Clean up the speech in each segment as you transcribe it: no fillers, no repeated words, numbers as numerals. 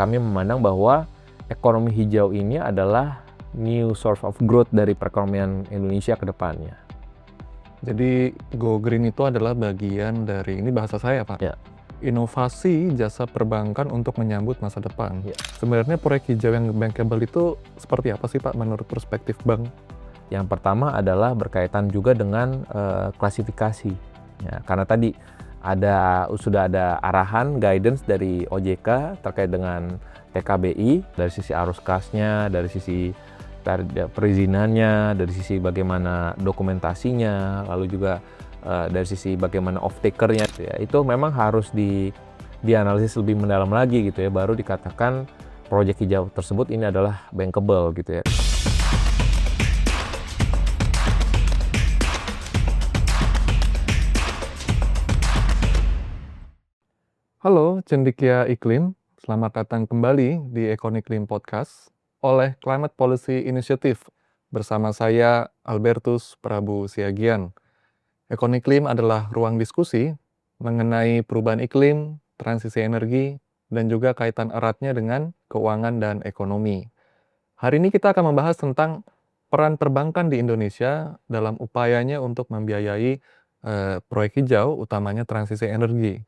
kami memandang bahwa ekonomi hijau ini adalah new source of growth dari perekonomian Indonesia ke depannya. Jadi Go Green itu adalah bagian dari, ini bahasa saya Pak, Ya. inovasi jasa perbankan untuk menyambut masa depan. Ya. Sebenarnya proyek hijau yang bankable itu seperti apa sih Pak menurut perspektif bank? Yang pertama adalah berkaitan juga dengan klasifikasi. Ya, karena tadi sudah ada arahan guidance dari OJK terkait dengan PKBI dari sisi arus kasnya, dari sisi perizinannya, dari sisi bagaimana dokumentasinya, lalu juga dari sisi bagaimana off-takernya. Ya, itu memang harus dianalisis lebih mendalam lagi gitu ya, baru dikatakan proyek hijau tersebut ini adalah bankable gitu ya. Halo Cendekia Iklim, selamat datang kembali di Ekoniklim Podcast oleh Climate Policy Initiative bersama saya Albertus Prabu Siagian. Ekoniklim adalah ruang diskusi mengenai perubahan iklim, transisi energi, dan juga kaitan eratnya dengan keuangan dan ekonomi. Hari ini kita akan membahas tentang peran perbankan di Indonesia dalam upayanya untuk membiayai proyek hijau, utamanya transisi energi.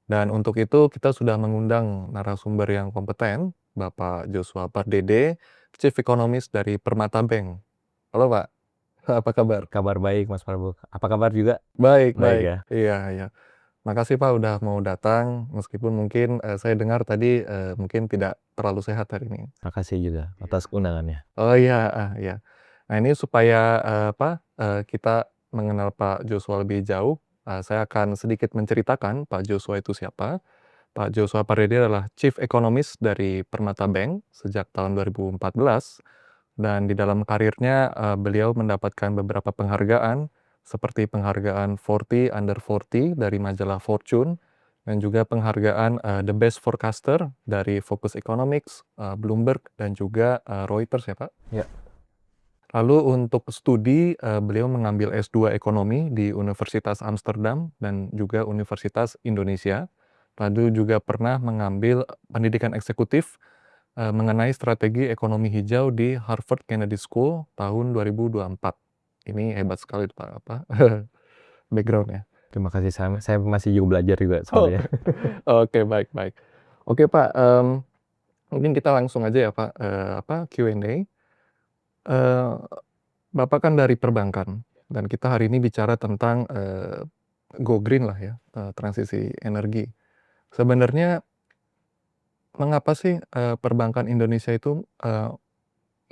Dan untuk itu kita sudah mengundang narasumber yang kompeten, Bapak Joshua Pardede, Chief Economist dari Permata Bank. Halo Pak, apa kabar? Kabar baik Mas Prabu. Apa kabar juga? Baik, Baik baik. ya. Iya, iya. Makasih Pak udah mau datang, meskipun mungkin saya dengar tadi mungkin tidak terlalu sehat hari ini. Makasih juga atas undangannya. Oh iya, iya. Nah ini supaya kita mengenal Pak Joshua lebih jauh, saya akan sedikit menceritakan Pak Joshua itu siapa. Pak Joshua Pardede adalah Chief Economist dari Permata Bank sejak tahun 2014, dan di dalam karirnya beliau mendapatkan beberapa penghargaan seperti penghargaan 40 Under 40 dari majalah Fortune, dan juga penghargaan The Best Forecaster dari Focus Economics, Bloomberg, dan juga Reuters ya Pak. Ya. Lalu untuk studi, beliau mengambil S2 Ekonomi di Universitas Amsterdam dan juga Universitas Indonesia. Lalu juga pernah mengambil pendidikan eksekutif mengenai strategi ekonomi hijau di Harvard Kennedy School tahun 2024. Ini hebat sekali Pak, background-nya. Terima kasih, saya masih juga belajar juga Oh, soalnya. oke, baik, baik. Oke Pak, mungkin kita langsung aja ya Pak, Q&A. Bapak kan dari perbankan, dan kita hari ini bicara tentang Go Green lah ya, transisi energi. Sebenarnya mengapa sih perbankan Indonesia itu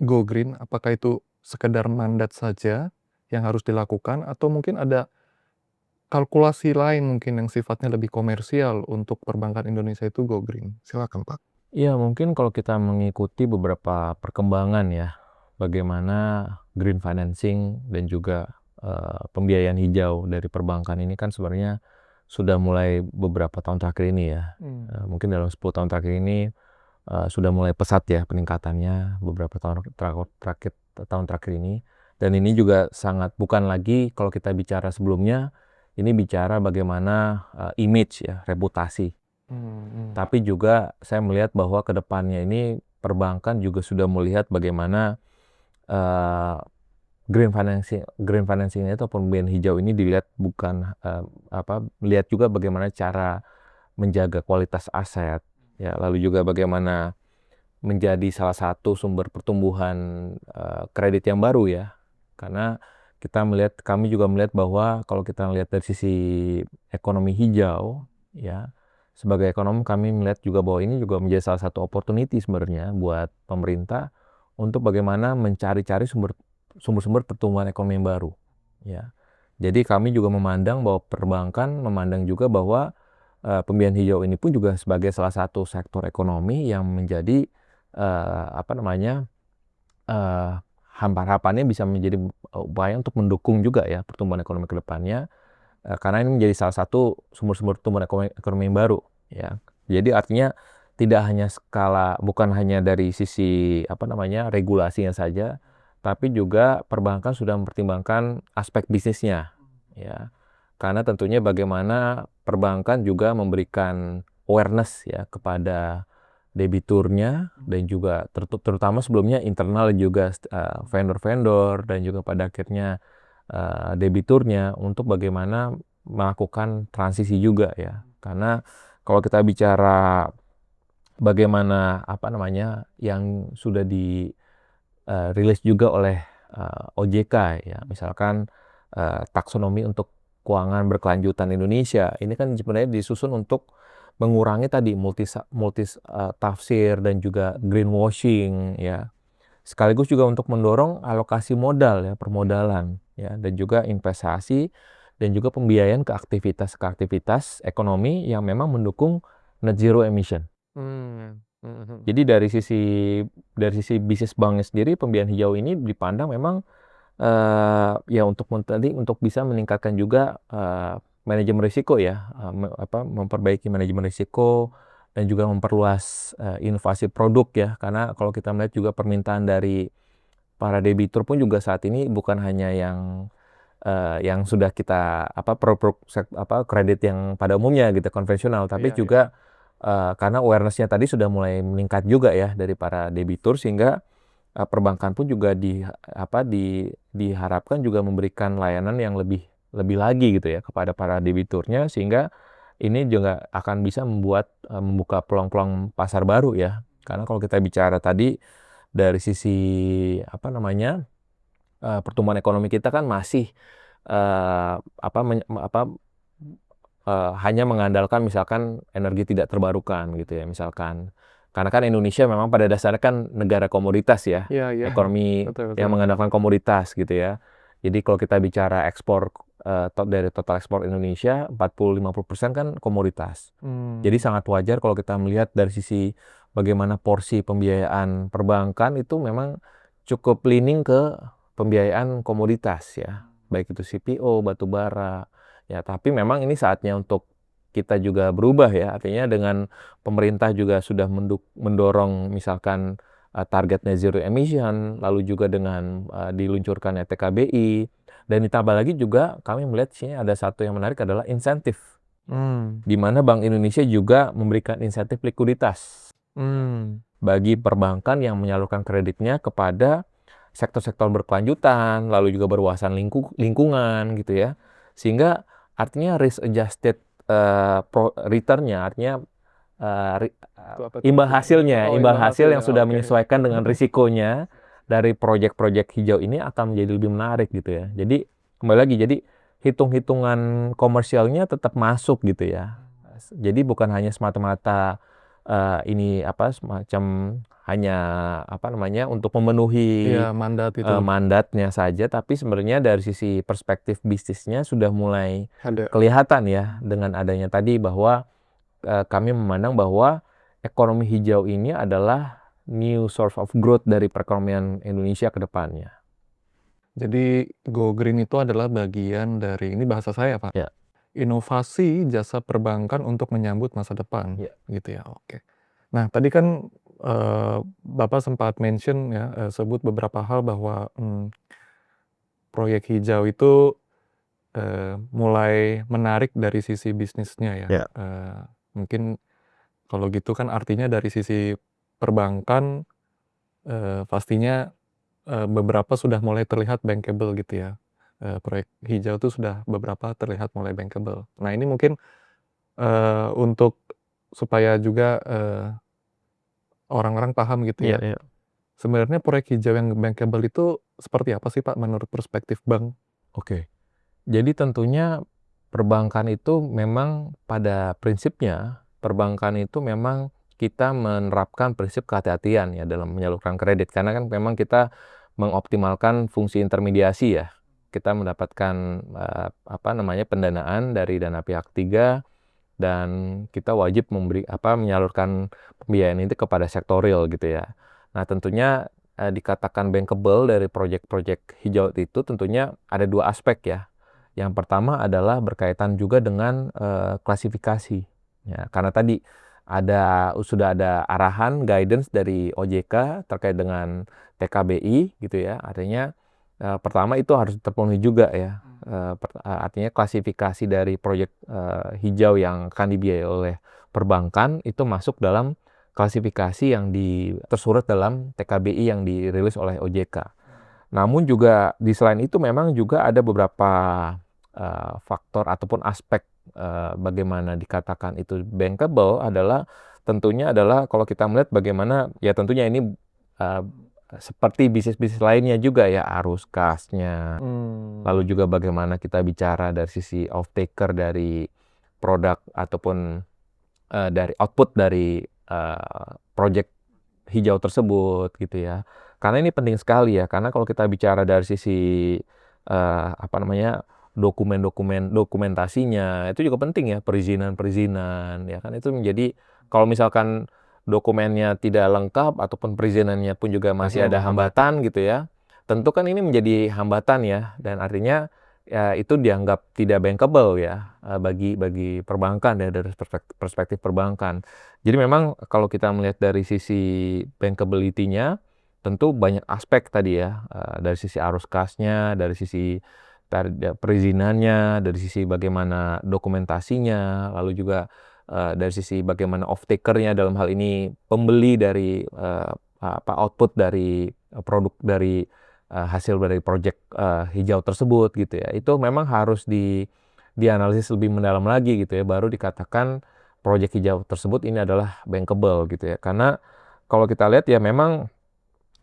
Go Green? Apakah itu sekedar mandat saja yang harus dilakukan, atau mungkin ada kalkulasi lain mungkin yang sifatnya lebih komersial untuk perbankan Indonesia itu Go Green? Silakan Pak. Iya, mungkin kalau kita mengikuti beberapa perkembangan ya, bagaimana green financing dan juga pembiayaan hijau dari perbankan ini kan sebenarnya sudah mulai beberapa tahun terakhir ini ya. Mungkin dalam 10 tahun terakhir ini sudah mulai pesat ya peningkatannya beberapa tahun terakhir ini. Dan ini juga sangat bukan lagi kalau kita bicara sebelumnya, ini bicara bagaimana image ya, reputasi. Tapi juga saya melihat bahwa ke depannya ini perbankan juga sudah melihat bagaimana green financing itu ataupun pembiayaan hijau ini dilihat bukan melihat juga bagaimana cara menjaga kualitas aset ya, lalu juga bagaimana menjadi salah satu sumber pertumbuhan kredit yang baru ya. Karena kami juga melihat bahwa kalau kita melihat dari sisi ekonomi hijau ya, sebagai ekonom kami melihat juga bahwa ini juga menjadi salah satu opportunity sebenarnya buat pemerintah untuk bagaimana mencari-cari sumber-sumber pertumbuhan ekonomi yang baru ya. Jadi kami juga memandang bahwa perbankan memandang juga bahwa pembiayaan hijau ini pun juga sebagai salah satu sektor ekonomi yang menjadi harapannya bisa menjadi upaya untuk mendukung juga ya pertumbuhan ekonomi ke depannya, karena ini menjadi salah satu sumber-sumber pertumbuhan ekonomi yang baru ya. Jadi artinya bukan hanya dari sisi regulasinya saja, tapi juga perbankan sudah mempertimbangkan aspek bisnisnya ya. Karena tentunya bagaimana perbankan juga memberikan awareness ya kepada debiturnya dan juga terutama sebelumnya internal juga vendor-vendor dan juga pada akhirnya debiturnya untuk bagaimana melakukan transisi juga ya. Karena kalau kita bicara bagaimana yang sudah dirilis juga oleh OJK ya, misalkan taksonomi untuk keuangan berkelanjutan Indonesia ini kan sebenarnya disusun untuk mengurangi tadi multi tafsir dan juga greenwashing ya, sekaligus juga untuk mendorong alokasi modal ya, permodalan ya, dan juga investasi dan juga pembiayaan ke aktivitas ekonomi yang memang mendukung net zero emission. Jadi dari sisi bisnis banknya sendiri, pembiayaan hijau ini dipandang memang ya untuk bisa meningkatkan juga manajemen risiko ya, memperbaiki manajemen risiko dan juga memperluas inovasi produk ya. Karena kalau kita melihat juga permintaan dari para debitur pun juga saat ini bukan hanya yang sudah kita kredit yang pada umumnya gitu konvensional, tapi juga karena awareness-nya tadi sudah mulai meningkat juga ya dari para debitur, sehingga perbankan pun juga diharapkan juga memberikan layanan yang lebih lagi gitu ya kepada para debiturnya, sehingga ini juga akan bisa membuka peluang-peluang pasar baru ya. Karena kalau kita bicara tadi dari sisi pertumbuhan ekonomi kita kan masih hanya mengandalkan misalkan energi tidak terbarukan gitu ya, misalkan. Karena kan Indonesia memang pada dasarnya kan negara komoditas ya, ekonomi Betul. yang mengandalkan komoditas gitu ya. Jadi kalau kita bicara ekspor dari total ekspor Indonesia 40-50% kan komoditas. Jadi sangat wajar kalau kita melihat dari sisi bagaimana porsi pembiayaan perbankan itu memang cukup leaning ke pembiayaan komoditas ya, baik itu CPO, batu bara. Ya, tapi memang ini saatnya untuk kita juga berubah ya, artinya dengan pemerintah juga sudah mendorong misalkan target net zero emission, lalu juga dengan diluncurkannya TKBI, dan ditambah lagi juga kami melihat sini ada satu yang menarik adalah insentif, di mana Bank Indonesia juga memberikan insentif likuiditas bagi perbankan yang menyalurkan kreditnya kepada sektor-sektor berkelanjutan, lalu juga berwawasan lingkungan gitu ya. Sehingga artinya risk adjusted return-nya, artinya imbal hasil yang sudah menyesuaikan dengan risikonya dari proyek-proyek hijau ini akan menjadi lebih menarik gitu ya. Jadi kembali lagi, jadi hitung-hitungan komersialnya tetap masuk gitu ya. Jadi bukan hanya semata-mata ini semacam hanya untuk memenuhi mandat itu mandatnya saja, tapi sebenarnya dari sisi perspektif bisnisnya sudah mulai ada. kelihatan ya dengan adanya tadi bahwa kami memandang bahwa ekonomi hijau ini adalah new source of growth dari perekonomian Indonesia ke depannya. Jadi Go Green itu adalah bagian dari, ini bahasa saya Pak, Ya. inovasi jasa perbankan untuk menyambut masa depan, Ya. gitu ya. Oke. Nah tadi kan Bapak sempat mention ya, sebut beberapa hal bahwa proyek hijau itu mulai menarik dari sisi bisnisnya ya. Ya. Mungkin kalau gitu kan artinya dari sisi perbankan pastinya beberapa sudah mulai terlihat bankable gitu ya. Proyek hijau itu sudah beberapa terlihat mulai bankable. Nah ini mungkin untuk supaya juga orang-orang paham gitu ya. Ya. Sebenarnya proyek hijau yang bankable itu seperti apa sih Pak menurut perspektif bank? Oke. Jadi tentunya perbankan itu memang pada prinsipnya, perbankan itu memang kita menerapkan prinsip kehati-hatian ya dalam menyalurkan kredit. Karena kan memang kita mengoptimalkan fungsi intermediasi ya. Kita mendapatkan pendanaan dari dana pihak ketiga, dan kita wajib menyalurkan pembiayaan itu kepada sektor real gitu ya. Nah tentunya dikatakan bankable dari proyek-proyek hijau itu tentunya ada dua aspek ya. Yang pertama adalah berkaitan juga dengan klasifikasi. Ya, karena tadi sudah ada arahan guidance dari OJK terkait dengan TKBI gitu ya. Artinya pertama itu harus terpenuhi juga ya. Artinya klasifikasi dari proyek hijau yang akan dibiayai oleh perbankan itu masuk dalam klasifikasi yang tersurat dalam TKBI yang dirilis oleh OJK. Namun juga di selain itu memang juga ada beberapa faktor ataupun aspek bagaimana dikatakan itu bankable adalah tentunya adalah kalau kita melihat bagaimana ya tentunya ini seperti bisnis-bisnis lainnya juga ya, arus kasnya, lalu juga bagaimana kita bicara dari sisi off-taker dari produk ataupun dari output dari project hijau tersebut gitu ya. Karena ini penting sekali ya, karena kalau kita bicara dari sisi dokumentasinya itu juga penting ya, perizinan ya kan, itu menjadi kalau misalkan dokumennya tidak lengkap ataupun perizinannya pun juga masih ada hambatan gitu ya, tentu kan ini menjadi hambatan ya, dan artinya ya itu dianggap tidak bankable ya bagi perbankan ya, dari perspektif perbankan. Jadi memang kalau kita melihat dari sisi bankability-nya tentu banyak aspek tadi ya, dari sisi arus kasnya, dari sisi perizinannya, dari sisi bagaimana dokumentasinya, lalu juga dari sisi bagaimana off-taker-nya, dalam hal ini pembeli dari output dari produk dari hasil dari proyek hijau tersebut gitu ya. Itu memang harus dianalisis lebih mendalam lagi gitu ya, baru dikatakan proyek hijau tersebut ini adalah bankable gitu ya. Karena kalau kita lihat ya memang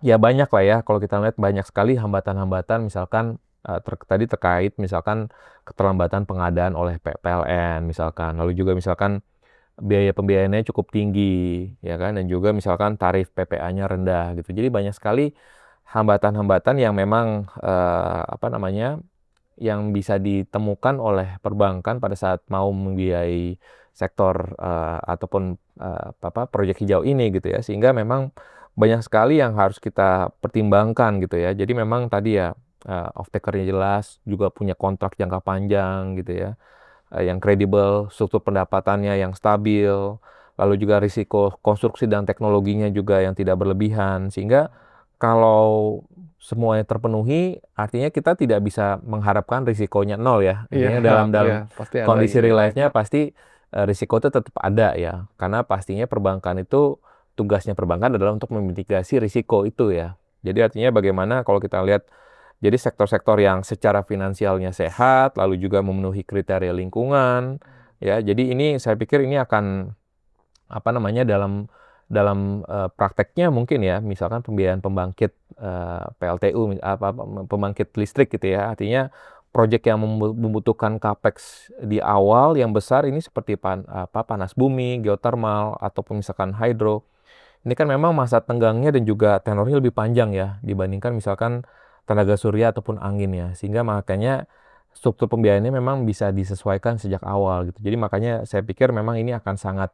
ya banyak lah ya, kalau kita lihat banyak sekali hambatan-hambatan, misalkan tadi terkait misalkan keterlambatan pengadaan oleh PLN misalkan, lalu juga misalkan biaya pembiayaannya cukup tinggi ya kan, dan juga misalkan tarif PPA-nya rendah gitu. Jadi banyak sekali hambatan-hambatan yang memang yang bisa ditemukan oleh perbankan pada saat mau membiayai sektor ataupun proyek hijau ini gitu ya, sehingga memang banyak sekali yang harus kita pertimbangkan gitu ya. Jadi memang tadi ya off-taker-nya jelas, juga punya kontrak jangka panjang gitu ya, yang kredibel, struktur pendapatannya yang stabil, lalu juga risiko konstruksi dan teknologinya juga yang tidak berlebihan, sehingga kalau semuanya terpenuhi, artinya kita tidak bisa mengharapkan risikonya nol ya. Artinya dalam pasti ada kondisi ini. real life-nya pasti risiko itu tetap ada ya. Karena pastinya perbankan itu, tugasnya perbankan adalah untuk memitigasi risiko itu ya. Jadi artinya bagaimana kalau kita lihat, jadi sektor-sektor yang secara finansialnya sehat, lalu juga memenuhi kriteria lingkungan, ya. Jadi ini saya pikir ini akan dalam prakteknya mungkin ya, misalkan pembiayaan pembangkit PLTU, pembangkit listrik gitu ya. Artinya proyek yang membutuhkan capex di awal yang besar ini seperti panas bumi, geothermal ataupun misalkan hydro. Ini kan memang masa tenggangnya dan juga tenornya lebih panjang ya dibandingkan misalkan tenaga surya ataupun angin ya. Sehingga makanya struktur pembiayaannya memang bisa disesuaikan sejak awal gitu. Jadi makanya saya pikir memang ini akan sangat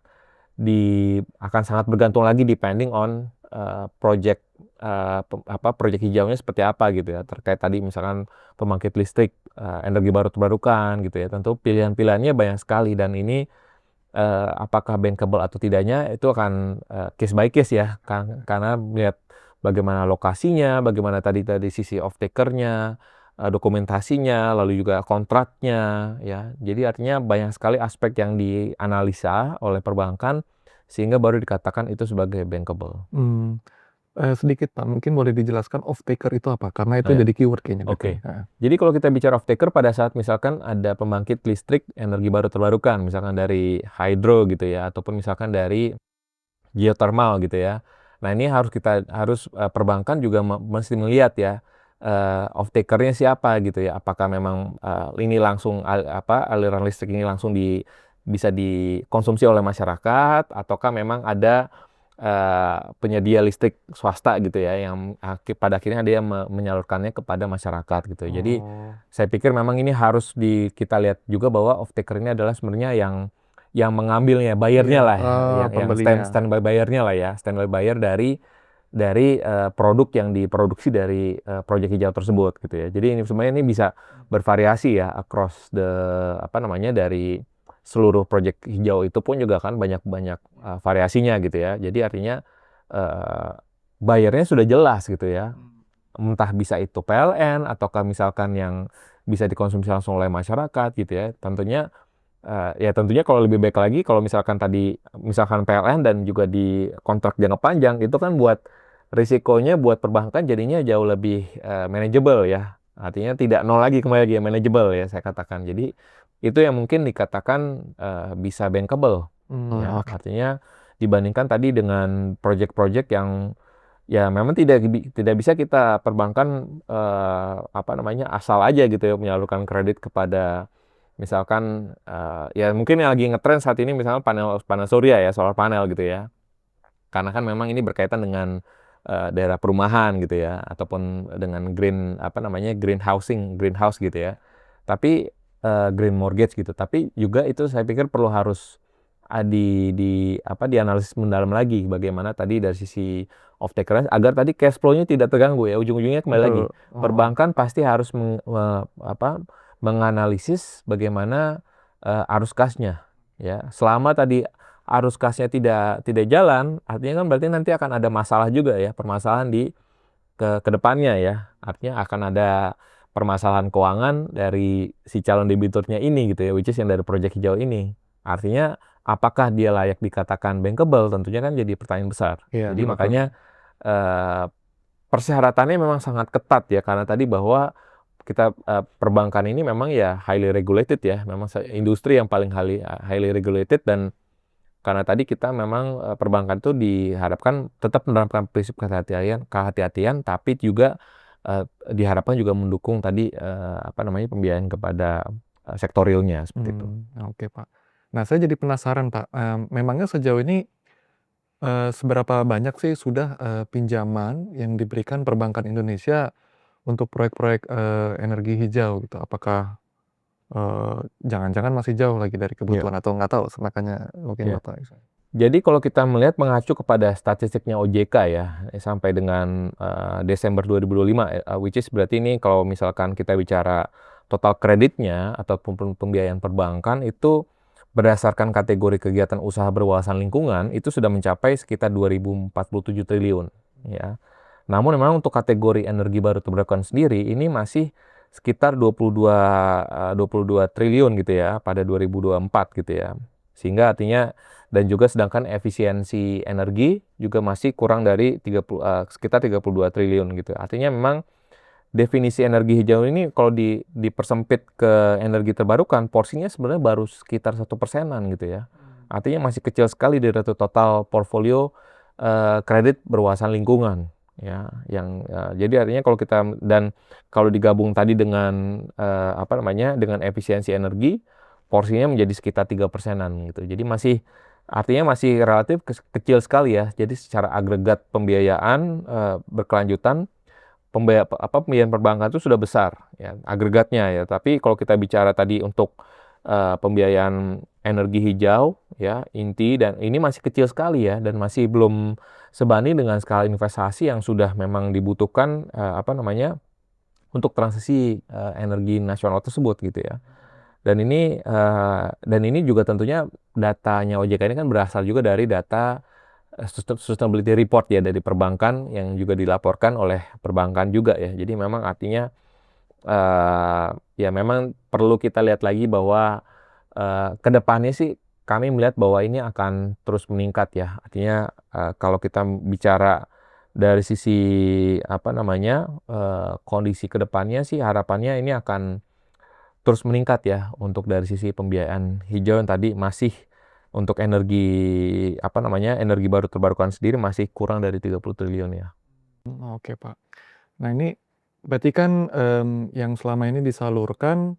bergantung lagi depending on project project hijaunya seperti apa gitu ya, terkait tadi misalkan pembangkit listrik energi baru terbarukan gitu ya. Tentu pilihan-pilihannya banyak sekali, dan ini apakah bankable atau tidaknya itu akan case by case ya, karena melihat bagaimana lokasinya, bagaimana tadi sisi off-taker-nya, dokumentasinya, lalu juga kontraknya ya. Jadi artinya banyak sekali aspek yang dianalisa oleh perbankan sehingga baru dikatakan itu sebagai bankable. Sedikit Pak, mungkin boleh dijelaskan off-taker itu apa? Karena itu Oh ya, jadi keyword kayaknya oke. gitu. Heeh. Jadi kalau kita bicara off-taker pada saat misalkan ada pembangkit listrik energi baru terbarukan, misalkan dari hydro gitu ya, ataupun misalkan dari geothermal gitu ya. Nah ini harus perbankan juga mesti melihat ya, off-taker-nya siapa gitu ya. Apakah memang ini langsung aliran listrik ini langsung bisa dikonsumsi oleh masyarakat, ataukah memang ada penyedia listrik swasta gitu ya, yang pada akhirnya dia menyalurkannya kepada masyarakat gitu. Jadi saya pikir memang ini harus kita lihat juga bahwa off-taker ini adalah sebenarnya yang mengambilnya, bayarnya lah, yang pembelinya. standby bayarnya lah ya, standby bayar dari produk yang diproduksi dari proyek hijau tersebut gitu ya. Jadi ini sebenarnya ini bisa bervariasi ya across dari seluruh proyek hijau itu pun juga kan banyak variasinya gitu ya. Jadi artinya bayarnya sudah jelas gitu ya. Entah bisa itu PLN ataukah misalkan yang bisa dikonsumsi langsung oleh masyarakat gitu ya. Tentunya ya tentunya kalau lebih baik lagi kalau misalkan PLN dan juga di kontrak jangka panjang itu kan buat risikonya buat perbankan jadinya jauh lebih manageable ya. Artinya tidak nol lagi, kembali lagi ya, manageable ya saya katakan. Jadi itu yang mungkin dikatakan bisa bankable ya. Oke. Artinya dibandingkan tadi dengan project-project yang ya memang tidak bisa kita perbankan asal aja gitu ya menyalurkan kredit kepada misalkan ya mungkin yang lagi ngetren saat ini misalnya panel panel surya ya, solar panel gitu ya. Karena kan memang ini berkaitan dengan daerah perumahan gitu ya, ataupun dengan greenhouse gitu ya. Tapi green mortgage gitu. Tapi juga itu saya pikir perlu harus dianalisis mendalam lagi bagaimana tadi dari sisi off taker agar tadi cash flow-nya tidak terganggu ya. Ujung-ujungnya kembali lagi Betul. perbankan pasti harus menganalisis bagaimana arus kasnya ya. Selama tadi arus kasnya tidak jalan, artinya kan berarti nanti akan ada masalah juga ya, permasalahan ke depannya ya. Artinya akan ada permasalahan keuangan dari si calon debiturnya ini gitu ya, which is yang dari proyek hijau ini. Artinya apakah dia layak dikatakan bankable? Tentunya kan jadi pertanyaan besar. Iya, Jadi betul. makanya persyaratannya memang sangat ketat ya, karena tadi bahwa kita perbankan ini memang ya highly regulated ya, memang industri yang paling highly regulated, dan karena tadi kita memang perbankan itu diharapkan tetap menerapkan prinsip kehati-hatian, tapi juga diharapkan juga mendukung tadi pembiayaan kepada sektor realnya seperti itu. Oke, Pak. Nah, saya jadi penasaran, Pak, memangnya sejauh ini, seberapa banyak sih sudah, pinjaman yang diberikan perbankan Indonesia untuk proyek-proyek, energi hijau gitu? Apakah, jangan-jangan masih jauh lagi dari Iya. kebutuhan atau nggak tahu, makanya mungkin Iya. Bapak bisa. Jadi kalau kita melihat mengacu kepada statistiknya OJK ya, sampai dengan Desember 2025, which is berarti ini kalau misalkan kita bicara total kreditnya ataupun pembiayaan perbankan itu berdasarkan kategori kegiatan usaha berwawasan lingkungan itu sudah mencapai sekitar 2.047 triliun ya. Namun memang untuk kategori energi baru terbarukan sendiri ini masih sekitar 22 triliun gitu ya pada 2024 gitu ya. Sehingga artinya dan juga sedangkan efisiensi energi juga masih kurang dari sekitar 32 triliun gitu. Artinya memang definisi energi hijau ini kalau dipersempit ke energi terbarukan, porsinya sebenarnya baru sekitar 1%-an gitu ya. Artinya masih kecil sekali dari total portfolio kredit berwawasan lingkungan ya. Jadi artinya kalau digabung tadi dengan dengan efisiensi energi, porsinya menjadi sekitar 3%-an gitu. Jadi artinya masih relatif kecil sekali ya. Jadi secara agregat pembiayaan berkelanjutan, pembiayaan perbankan itu sudah besar ya agregatnya ya. Tapi kalau kita bicara tadi untuk pembiayaan energi hijau ya inti, dan ini masih kecil sekali ya, dan masih belum sebanding dengan skala investasi yang sudah memang dibutuhkan untuk transisi energi nasional tersebut gitu ya. Dan ini juga tentunya datanya OJK ini kan berasal juga dari data sustainability report ya dari perbankan yang juga dilaporkan oleh perbankan juga ya. Jadi memang artinya ya memang perlu kita lihat lagi bahwa ke depannya sih kami melihat bahwa ini akan terus meningkat ya. Artinya kalau kita bicara dari sisi kondisi ke depannya sih harapannya ini akan terus meningkat ya untuk dari sisi pembiayaan hijau yang tadi masih untuk energi baru terbarukan sendiri masih kurang dari 30 triliun ya. Oke, Pak. Nah, ini berarti kan, yang selama ini disalurkan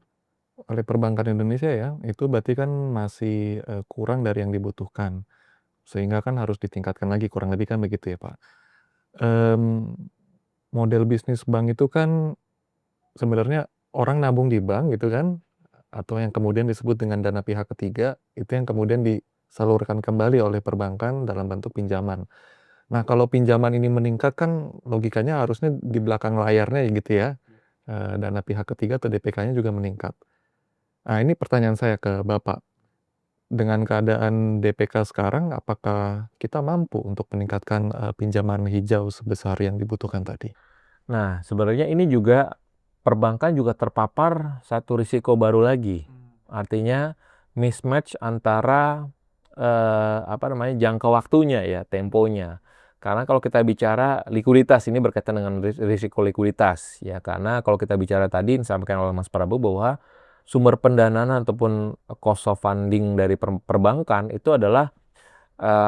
oleh perbankan Indonesia ya, itu berarti kan masih, kurang dari yang dibutuhkan, sehingga kan harus ditingkatkan lagi, kurang lebih kan begitu ya, Pak? Mmm, Model bisnis bank itu kan sebenarnya orang nabung di bank gitu kan, atau yang kemudian disebut dengan dana pihak ketiga, itu yang kemudian disalurkan kembali oleh perbankan dalam bentuk pinjaman. Nah, kalau pinjaman ini meningkat kan logikanya harusnya di belakang layarnya gitu ya, dana pihak ketiga atau DPK-nya juga meningkat. Nah, ini pertanyaan saya ke Bapak, dengan keadaan DPK sekarang apakah kita mampu untuk meningkatkan, pinjaman hijau sebesar yang dibutuhkan tadi? Nah, sebenarnya ini juga perbankan juga terpapar satu risiko baru lagi. Artinya mismatch antara jangka waktunya ya, temponya. Karena kalau kita bicara likuiditas, ini berkaitan dengan risiko likuiditas ya. Karena kalau kita bicara tadi disampaikan oleh Mas Prabu bahwa sumber pendanaan ataupun cost of funding dari perbankan itu adalah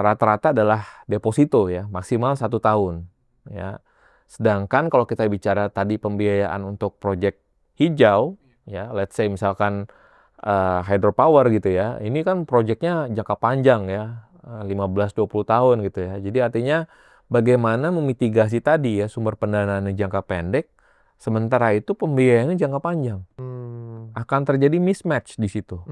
rata-rata adalah deposito ya, maksimal 1 tahun ya. Sedangkan kalau kita bicara tadi pembiayaan untuk proyek hijau ya, let's say misalkan hydropower gitu ya, ini kan proyeknya jangka panjang ya, 15-20 tahun gitu ya. Jadi artinya bagaimana memitigasi tadi ya sumber pendanaan jangka pendek, sementara itu pembiayaannya jangka panjang. Akan terjadi mismatch di situ.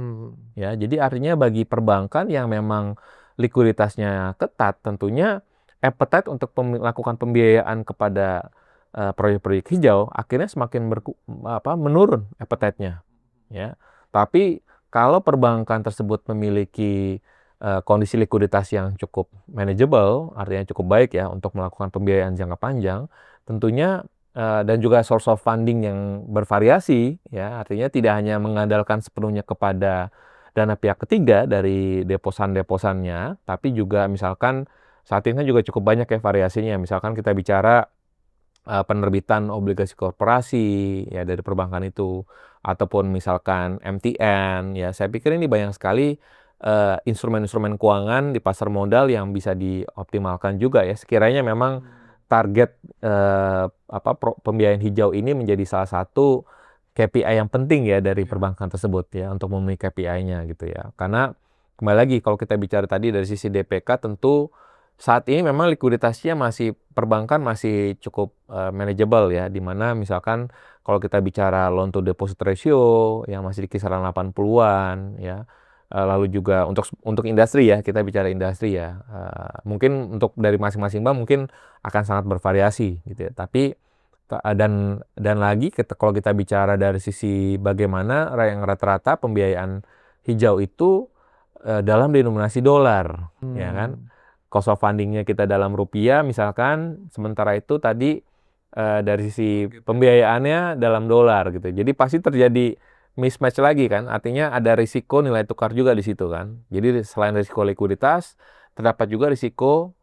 Ya, jadi artinya bagi perbankan yang memang likuiditasnya ketat, tentunya appetite untuk melakukan pembiayaan kepada proyek-proyek hijau akhirnya semakin menurun appetite-nya. Ya. Tapi kalau perbankan tersebut memiliki kondisi likuiditas yang cukup manageable, artinya cukup baik ya untuk melakukan pembiayaan jangka panjang, tentunya dan juga source of funding yang bervariasi, ya artinya tidak hanya mengandalkan sepenuhnya kepada dana pihak ketiga dari deposan-deposannya, tapi juga misalkan saat ini juga cukup banyak ya variasinya. Misalkan kita bicara penerbitan obligasi korporasi ya dari perbankan itu, ataupun misalkan MTN ya, saya pikir ini banyak sekali instrumen-instrumen keuangan di pasar modal yang bisa dioptimalkan juga ya, sekiranya memang target pembiayaan hijau ini menjadi salah satu KPI yang penting ya dari perbankan tersebut ya, untuk memenuhi KPI-nya gitu ya. Karena kembali lagi kalau kita bicara tadi dari sisi DPK, tentu saat ini memang likuiditasnya perbankan masih cukup manageable ya, di mana misalkan kalau kita bicara loan to deposit ratio yang masih di kisaran 80-an ya. Lalu juga untuk industri ya, kita bicara industri ya. Mungkin untuk dari masing-masing bank mungkin akan sangat bervariasi gitu ya. Tapi dan lagi kalau kita bicara dari sisi bagaimana yang rata-rata pembiayaan hijau itu dalam denominasi dolar, ya kan? Cost of funding-nya kita dalam rupiah misalkan, sementara itu tadi dari sisi pembiayaannya dalam dolar gitu. Jadi pasti terjadi mismatch lagi kan, artinya ada risiko nilai tukar juga di situ kan. Jadi selain risiko likuiditas, terdapat juga risiko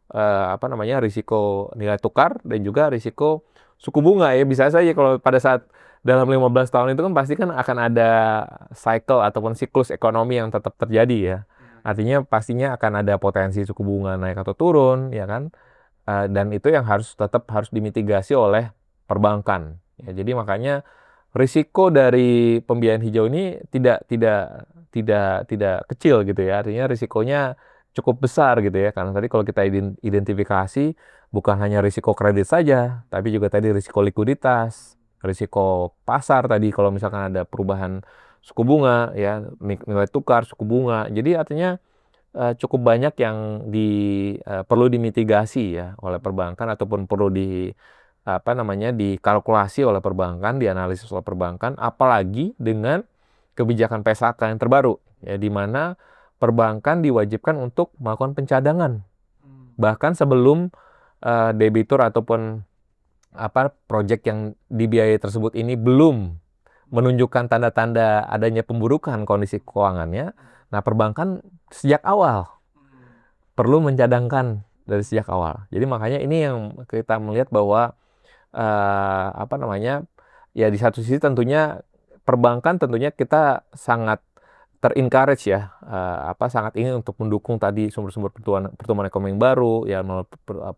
risiko nilai tukar dan juga risiko suku bunga ya. Bisa saja kalau pada saat dalam 15 tahun itu kan pasti kan akan ada cycle ataupun siklus ekonomi yang tetap terjadi ya. Artinya pastinya akan ada potensi suku bunga naik atau turun ya kan. Dan itu yang tetap harus dimitigasi oleh perbankan. Ya, jadi makanya risiko dari pembiayaan hijau ini tidak kecil gitu ya. Artinya risikonya cukup besar gitu ya. Karena tadi kalau kita identifikasi bukan hanya risiko kredit saja, tapi juga tadi risiko likuiditas, risiko pasar tadi kalau misalkan ada perubahan suku bunga ya, nilai tukar, suku bunga. Jadi artinya cukup banyak yang perlu dimitigasi ya oleh perbankan, ataupun perlu dikalkulasi oleh perbankan, dianalisis oleh perbankan, apalagi dengan kebijakan PSAK yang terbaru ya, di mana perbankan diwajibkan untuk melakukan pencadangan bahkan sebelum debitur ataupun proyek yang dibiayai tersebut ini belum menunjukkan tanda-tanda adanya pemburukan kondisi keuangannya. Nah, perbankan sejak awal perlu mencadangkan dari sejak awal. Jadi makanya ini yang kita melihat bahwa ya di satu sisi tentunya perbankan tentunya kita sangat ter-encourage ya, sangat ingin untuk mendukung tadi sumber-sumber pertumbuhan ekonomi yang baru ya melalui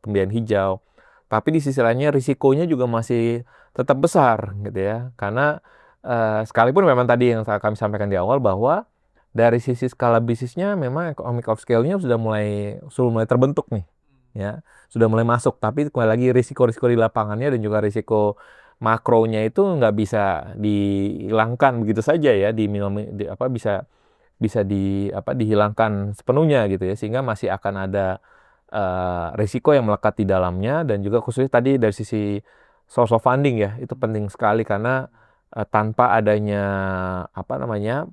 pembiayaan hijau. Tapi di sisi lainnya risikonya juga masih tetap besar gitu ya. Karena sekalipun memang tadi yang kami sampaikan di awal bahwa dari sisi skala bisnisnya memang economic of scale-nya sudah mulai terbentuk nih. Ya, sudah mulai masuk, tapi kembali lagi risiko-risiko di lapangannya dan juga risiko makronya itu nggak bisa dihilangkan begitu saja ya, dihilangkan sepenuhnya gitu ya, sehingga masih akan ada risiko yang melekat di dalamnya. Dan juga khususnya tadi dari sisi source of funding ya, itu penting sekali karena tanpa adanya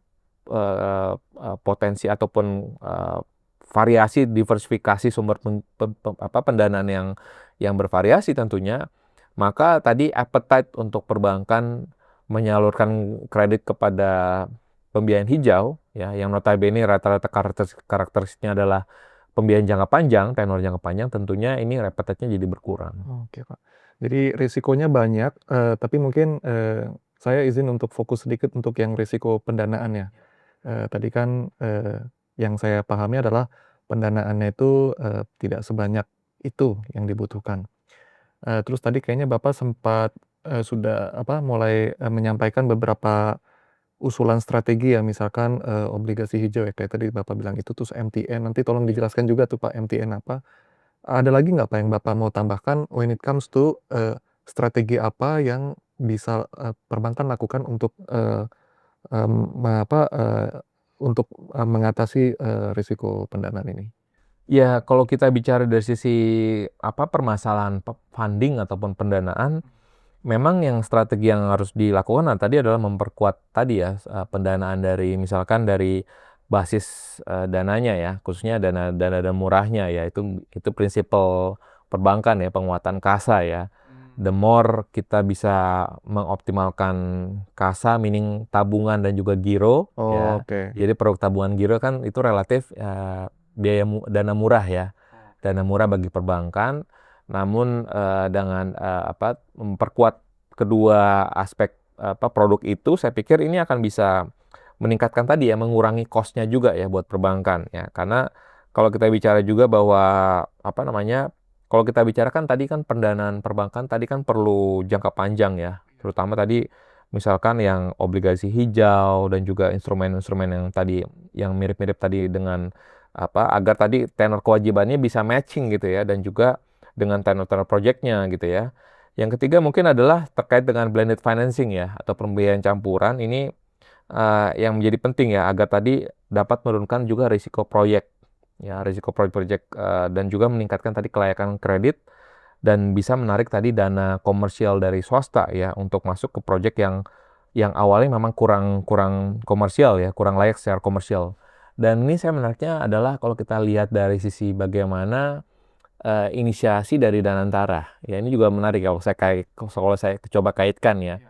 potensi ataupun variasi diversifikasi sumber pendanaan yang bervariasi tentunya, maka tadi appetite untuk perbankan menyalurkan kredit kepada pembiayaan hijau, ya, yang notabene rata-rata karakteristiknya adalah pembiayaan jangka panjang, tenor jangka panjang, tentunya ini appetite-nya jadi berkurang. Oke, Pak. Jadi risikonya banyak, tapi mungkin, saya izin untuk fokus sedikit untuk yang risiko pendanaan ya. Tadi kan, yang saya pahami adalah pendanaannya itu, tidak sebanyak itu yang dibutuhkan. Terus tadi kayaknya Bapak sempat, sudah mulai, menyampaikan beberapa usulan strategi ya, misalkan, obligasi hijau ya, kayak tadi Bapak bilang itu, terus MTN, nanti tolong dijelaskan juga tuh Pak, MTN apa. Ada lagi nggak Pak yang Bapak mau tambahkan when it comes to, strategi apa yang bisa, perbankan lakukan untuk, untuk, mengatasi, risiko pendanaan ini? Ya, kalau kita bicara dari sisi permasalahan funding ataupun pendanaan, memang yang strategi yang harus dilakukan tadi adalah memperkuat tadi ya, pendanaan dari misalkan dari basis, dananya ya, khususnya dana murahnya ya, itu prinsipal perbankan ya, penguatan kasa ya. The more kita bisa mengoptimalkan kasa, meaning tabungan dan juga giro ya. Oke. Jadi produk tabungan giro kan itu relatif, dana murah ya, dana murah bagi perbankan. Namun, dengan, memperkuat kedua aspek, produk itu, saya pikir ini akan bisa meningkatkan tadi ya, mengurangi cost-nya juga ya buat perbankan ya. Karena kalau kita bicara juga bahwa, kalau kita bicarakan tadi kan pendanaan perbankan tadi kan perlu jangka panjang ya, terutama tadi misalkan yang obligasi hijau dan juga instrumen-instrumen yang tadi, yang mirip-mirip tadi dengan agar tadi tenor kewajibannya bisa matching gitu ya, dan juga dengan tenor-tenor project-nya gitu ya. Yang ketiga mungkin adalah terkait dengan blended financing ya, atau pembiayaan campuran. Ini yang menjadi penting ya, agar tadi dapat menurunkan juga risiko proyek ya, risiko proyek-proyek, dan juga meningkatkan tadi kelayakan kredit, dan bisa menarik tadi dana komersial dari swasta ya, untuk masuk ke proyek yang awalnya memang kurang komersial ya, kurang layak secara komersial. Dan ini saya menariknya adalah kalau kita lihat dari sisi bagaimana, inisiasi dari Danantara. Ya, ini juga menarik ya kalau saya coba kaitkan ya.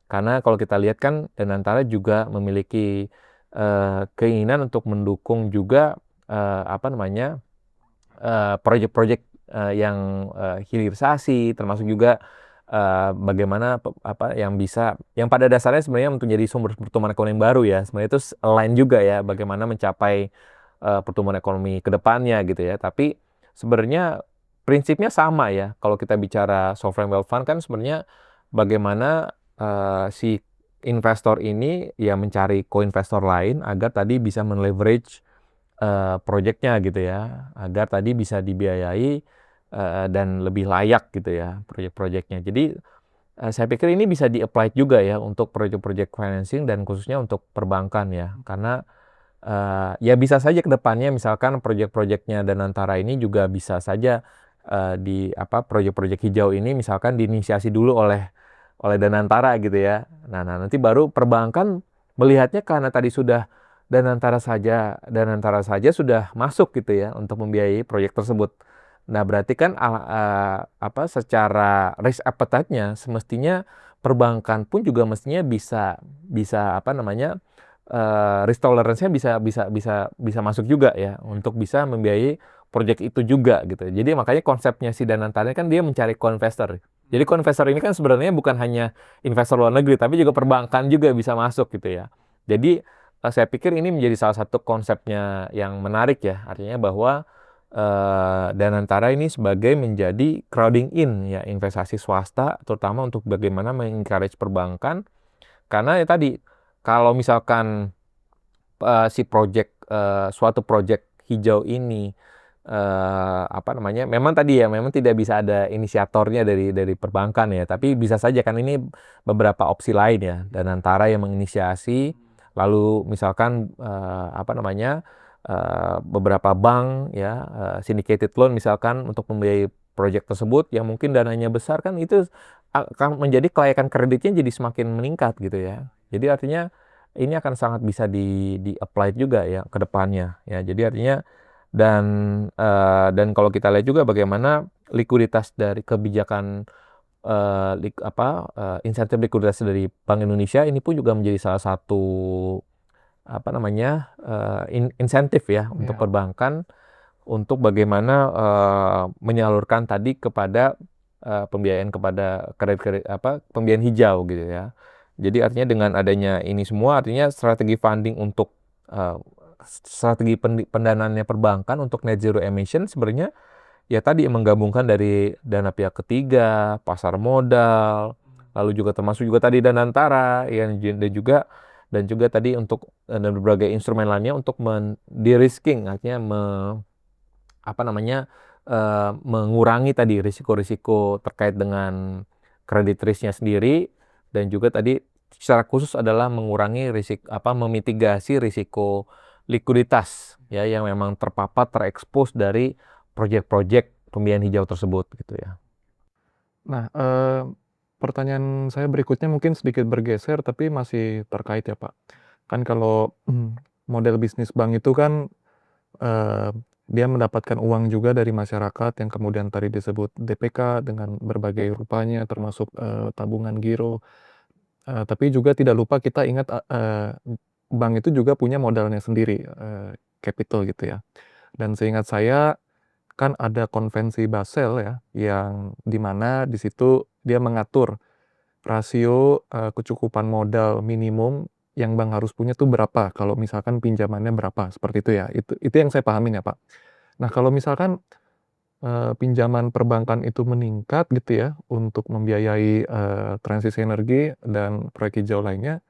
Karena kalau kita lihat kan Danantara juga memiliki, keinginan untuk mendukung juga, proyek-proyek, yang, hilirisasi, termasuk juga, bagaimana yang pada dasarnya sebenarnya untuk jadi sumber pertumbuhan ekonomi yang baru ya. Sebenarnya itu align juga ya, bagaimana mencapai, pertumbuhan ekonomi ke depannya gitu ya. Tapi sebenarnya prinsipnya sama ya. Kalau kita bicara sovereign wealth fund kan sebenarnya bagaimana, si investor ini ya mencari co-investor lain agar tadi bisa men-leverage, projeknya gitu ya, agar tadi bisa dibiayai, dan lebih layak gitu ya proyek-proyeknya. Jadi, saya pikir ini bisa di-apply juga ya untuk proyek-proyek financing dan khususnya untuk perbankan ya. Karena, ya bisa saja ke depannya misalkan proyek-proyeknya Danantara ini juga bisa saja, proyek-proyek hijau ini misalkan diinisiasi dulu oleh Danantara gitu ya. Nah, nanti baru perbankan melihatnya karena tadi sudah Danantara saja sudah masuk gitu ya untuk membiayai proyek tersebut. Nah, berarti kan secara risk appetite-nya semestinya perbankan pun juga mestinya bisa bisa risk tolerance-nya bisa masuk juga ya untuk bisa membiayai proyek itu juga gitu. Jadi makanya konsepnya si Danantara kan dia mencari co-investor. Jadi co-investor ini kan sebenarnya bukan hanya investor luar negeri tapi juga perbankan juga bisa masuk gitu ya. Jadi saya pikir ini menjadi salah satu konsepnya yang menarik ya. Artinya bahwa, Danantara ini sebagai menjadi crowding in ya investasi swasta, terutama untuk bagaimana mengencourage perbankan. Karena ya tadi, kalau misalkan, suatu project hijau ini, memang tadi ya, memang tidak bisa ada inisiatornya dari perbankan ya, tapi bisa saja kan ini beberapa opsi lain ya, Danantara yang menginisiasi, lalu misalkan, beberapa bank ya, syndicated loan misalkan untuk membiayai proyek tersebut yang mungkin dananya besar, kan itu akan menjadi kelayakan kreditnya jadi semakin meningkat gitu ya. Jadi artinya ini akan sangat bisa di-apply juga ya ke depannya ya. Jadi artinya dan kalau kita lihat juga bagaimana likuiditas dari kebijakan, insentif likuiditas dari Bank Indonesia ini pun juga menjadi salah satu insentif ya untuk perbankan untuk bagaimana menyalurkan tadi kepada pembiayaan kepada kredit pembiayaan hijau gitu ya. Jadi artinya dengan adanya ini semua artinya strategi funding untuk strategi pendanaannya perbankan untuk net zero emission sebenarnya ya tadi menggabungkan dari dana pihak ketiga, pasar modal, lalu juga termasuk juga tadi dana antara ya, dan juga tadi untuk dan berbagai instrumen lainnya untuk de-risking artinya mengurangi tadi risiko-risiko terkait dengan kredit risknya sendiri, dan juga tadi secara khusus adalah mengurangi memitigasi risiko likuiditas ya yang memang terekspos dari proyek-proyek pembiayaan hijau tersebut gitu ya. Nah, pertanyaan saya berikutnya mungkin sedikit bergeser tapi masih terkait ya, Pak. Kan kalau model bisnis bank itu kan dia mendapatkan uang juga dari masyarakat yang kemudian tadi disebut DPK dengan berbagai rupanya termasuk tabungan giro. Tapi juga tidak lupa kita ingat bank itu juga punya modalnya sendiri, capital gitu ya. Dan seingat saya kan ada konvensi Basel ya, yang di mana di situ dia mengatur rasio kecukupan modal minimum yang bank harus punya tuh berapa, kalau misalkan pinjamannya berapa, seperti itu ya. Itu yang saya pahamin ya, Pak. Nah, kalau misalkan pinjaman perbankan itu meningkat gitu ya, untuk membiayai transisi energi dan proyek hijau lainnya,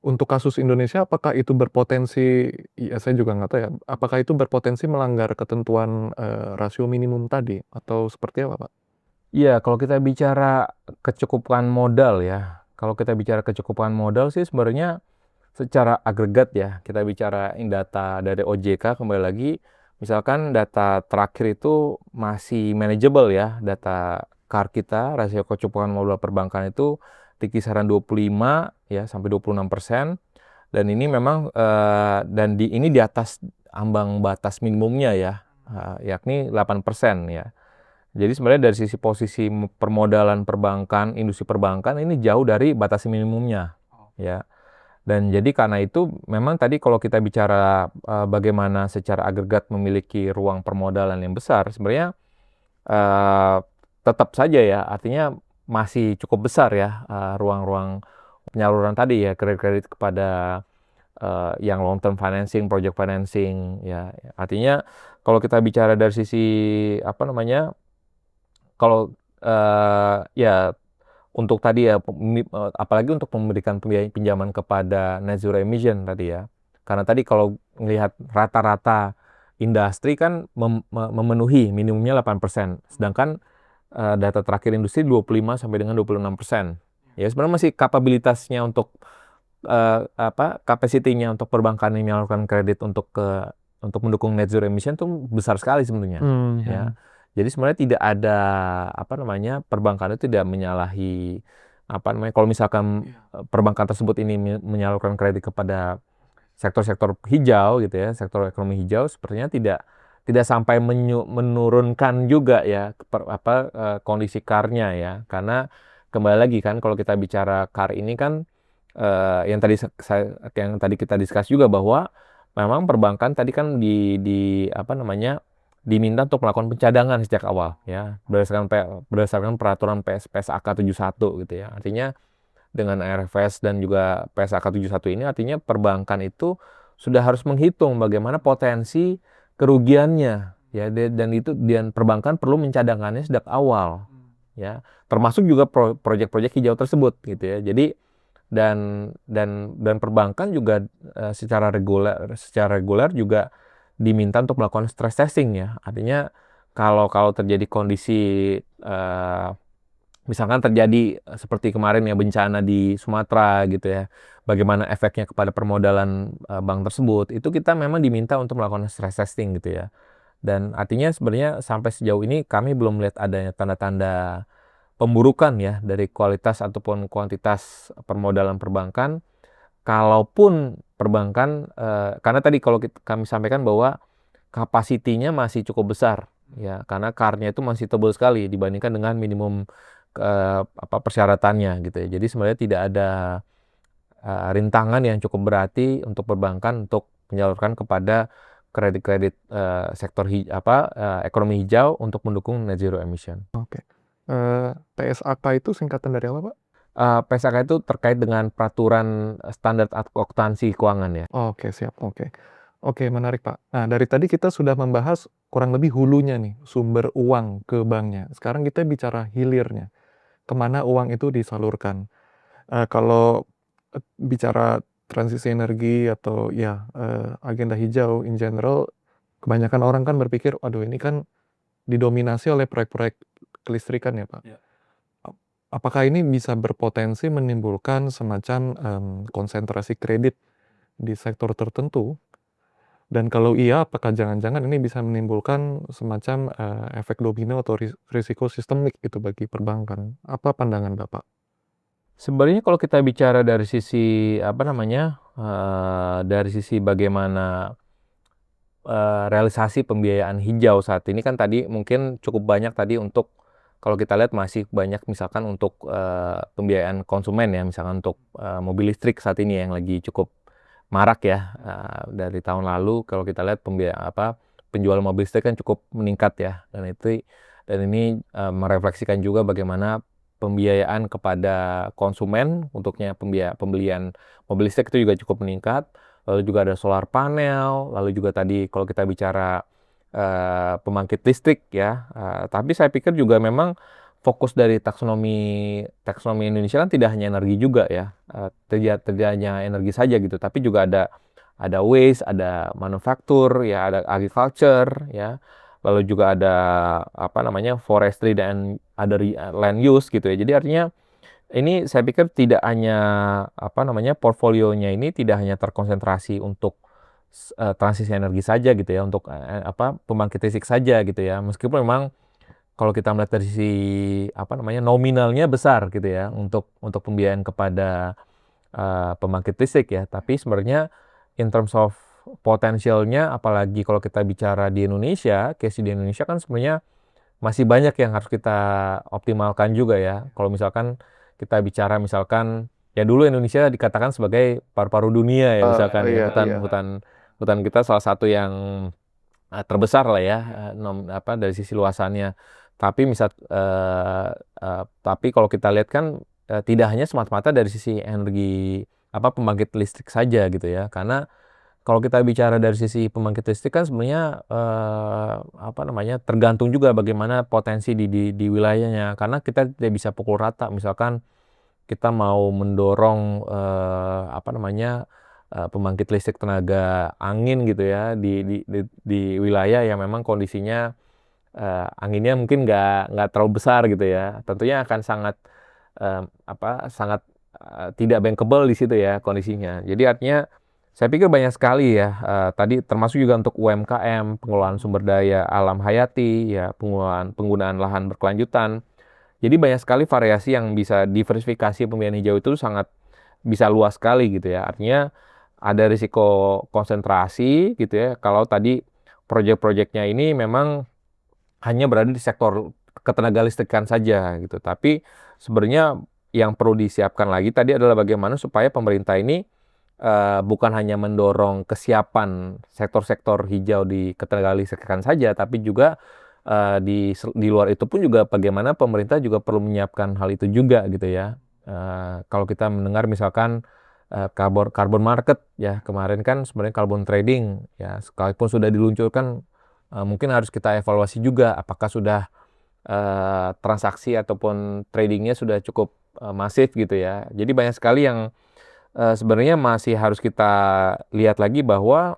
untuk kasus Indonesia apakah itu berpotensi, ya saya juga nggak tahu ya, apakah itu berpotensi melanggar ketentuan rasio minimum tadi atau seperti apa, Pak? Iya, kalau kita bicara kecukupan modal ya, sih sebenarnya secara agregat ya, kita bicara data dari OJK kembali lagi, misalkan data terakhir itu masih manageable ya, data CAR kita, rasio kecukupan modal perbankan itu di kisaran 25 ya sampai 26%, dan ini memang ini di atas ambang batas minimumnya ya, yakni 8% ya. Jadi sebenarnya dari sisi posisi permodalan perbankan, industri perbankan ini jauh dari batas minimumnya ya. Dan jadi karena itu memang tadi kalau kita bicara bagaimana secara agregat memiliki ruang permodalan yang besar, sebenarnya tetap saja ya, artinya masih cukup besar ya ruang-ruang penyaluran tadi ya, kredit-kredit kepada yang long term financing, project financing ya. Artinya kalau kita bicara dari sisi kalau ya untuk tadi ya, apalagi untuk memberikan pinjaman kepada net zero emission tadi ya. Karena tadi kalau melihat rata-rata industri kan memenuhi minimumnya 8%. Sedangkan data terakhir industri 25 sampai dengan 26%. Ya sebenarnya masih kapabilitasnya untuk kapasitinya untuk perbankan yang menyalurkan kredit untuk mendukung net zero emission tuh besar sekali sebenarnya. Ya. Jadi sebenarnya tidak ada perbankan itu tidak menyalahi kalau misalkan perbankan tersebut ini menyalurkan kredit kepada sektor-sektor hijau gitu ya, sektor ekonomi hijau, sepertinya tidak sampai menurunkan juga ya kondisi CAR-nya ya. Karena kembali lagi kan kalau kita bicara CAR ini kan yang tadi kita discuss juga bahwa memang perbankan tadi kan diminta untuk melakukan pencadangan sejak awal ya, berdasarkan peraturan PSAK 71 gitu ya. Artinya dengan RFS dan juga PSAK 71 ini artinya perbankan itu sudah harus menghitung bagaimana potensi kerugiannya ya, dan perbankan perlu mencadangkannya sejak awal ya, termasuk juga proyek-proyek hijau tersebut gitu ya. Jadi dan perbankan juga secara reguler juga diminta untuk melakukan stress testing ya. Artinya kalau terjadi kondisi misalkan terjadi seperti kemarin ya bencana di Sumatera gitu ya, bagaimana efeknya kepada permodalan bank tersebut, itu kita memang diminta untuk melakukan stress testing gitu ya. Dan artinya sebenarnya sampai sejauh ini kami belum melihat adanya tanda-tanda pemburukan ya dari kualitas ataupun kuantitas permodalan perbankan. Kalaupun perbankan, karena tadi kalau kami sampaikan bahwa kapasitinya masih cukup besar ya, karena CAR-nya itu masih tebal sekali dibandingkan dengan minimum persyaratannya gitu ya. Jadi sebenarnya tidak ada rintangan yang cukup berarti untuk perbankan untuk menyalurkan kepada kredit-kredit sektor ekonomi hijau untuk mendukung net zero emission. Oke. PSAK itu singkatan dari apa, Pak? PSAK itu terkait dengan peraturan standar akuntansi keuangan ya. Oke, siap. Oke. Oke, menarik, Pak. Nah, dari tadi kita sudah membahas kurang lebih hulunya nih, sumber uang ke banknya. Sekarang kita bicara hilirnya, kemana uang itu disalurkan. Kalau bicara transisi energi atau ya agenda hijau in general, kebanyakan orang kan berpikir, aduh ini kan didominasi oleh proyek-proyek kelistrikan ya, Pak. Ya. Apakah ini bisa berpotensi menimbulkan semacam konsentrasi kredit di sektor tertentu? Dan kalau iya, apakah jangan-jangan ini bisa menimbulkan semacam efek domino atau risiko sistemik itu bagi perbankan? Apa pandangan Bapak? Sebenarnya kalau kita bicara dari sisi dari sisi bagaimana realisasi pembiayaan hijau saat ini kan tadi mungkin cukup banyak tadi untuk kalau kita lihat masih banyak misalkan untuk pembiayaan konsumen ya, misalkan untuk mobil listrik saat ini yang lagi cukup marak ya. Dari tahun lalu kalau kita lihat penjualan mobil listrik kan cukup meningkat ya, dan ini merefleksikan juga bagaimana pembiayaan kepada konsumen untuknya pembelian mobil listrik itu juga cukup meningkat. Lalu juga ada solar panel, lalu juga tadi kalau kita bicara pembangkit listrik ya. Tapi saya pikir juga memang fokus dari taksonomi Indonesia kan tidak hanya energi juga ya, tidak hanya energi saja gitu, tapi juga ada waste, ada manufaktur ya, ada agriculture ya, lalu juga ada forestry dan ada land use gitu ya. Jadi artinya ini saya pikir tidak hanya portfolionya ini tidak hanya terkonsentrasi untuk transisi energi saja gitu ya, untuk pembangkit listrik saja gitu ya. Meskipun memang kalau kita melihat dari sisi nominalnya besar gitu ya untuk pembiayaan kepada pembangkit listrik ya, tapi sebenarnya in terms of potensialnya, apalagi kalau kita bicara di Indonesia, case di Indonesia kan sebenarnya masih banyak yang harus kita optimalkan juga ya. Kalau misalkan kita bicara ya dulu Indonesia dikatakan sebagai paru-paru dunia ya misalkan ya, Iya, iya. hutan kita salah satu yang terbesar lah ya, dari sisi luasannya. Tapi kalau kita lihat kan tidak hanya semata-mata dari sisi energi pembangkit listrik saja gitu ya, karena kalau kita bicara dari sisi pembangkit listrik kan sebenarnya tergantung juga bagaimana potensi di wilayahnya, karena kita tidak bisa pukul rata. Misalkan kita mau mendorong pembangkit listrik tenaga angin gitu ya di wilayah yang memang kondisinya anginnya mungkin nggak terlalu besar gitu ya, tentunya akan sangat sangat tidak bankable di situ ya kondisinya. Jadi artinya saya pikir banyak sekali ya, tadi termasuk juga untuk UMKM, pengelolaan sumber daya alam hayati ya, penggunaan lahan berkelanjutan. Jadi banyak sekali variasi yang bisa diversifikasi pembiayaan hijau itu sangat bisa luas sekali gitu ya. Artinya ada risiko konsentrasi gitu ya, kalau tadi proyek-proyeknya ini memang hanya berada di sektor ketenagalistrikan saja gitu. Tapi sebenarnya yang perlu disiapkan lagi tadi adalah bagaimana supaya pemerintah ini bukan hanya mendorong kesiapan sektor-sektor hijau di ketenagalistrikan saja, tapi juga di luar itu pun juga bagaimana pemerintah juga perlu menyiapkan hal itu juga gitu ya. Kalau kita mendengar misalkan carbon market ya, kemarin kan sebenarnya carbon trading ya, sekalipun sudah diluncurkan mungkin harus kita evaluasi juga apakah sudah transaksi ataupun tradingnya sudah cukup masif gitu ya. Jadi banyak sekali yang sebenarnya masih harus kita lihat lagi bahwa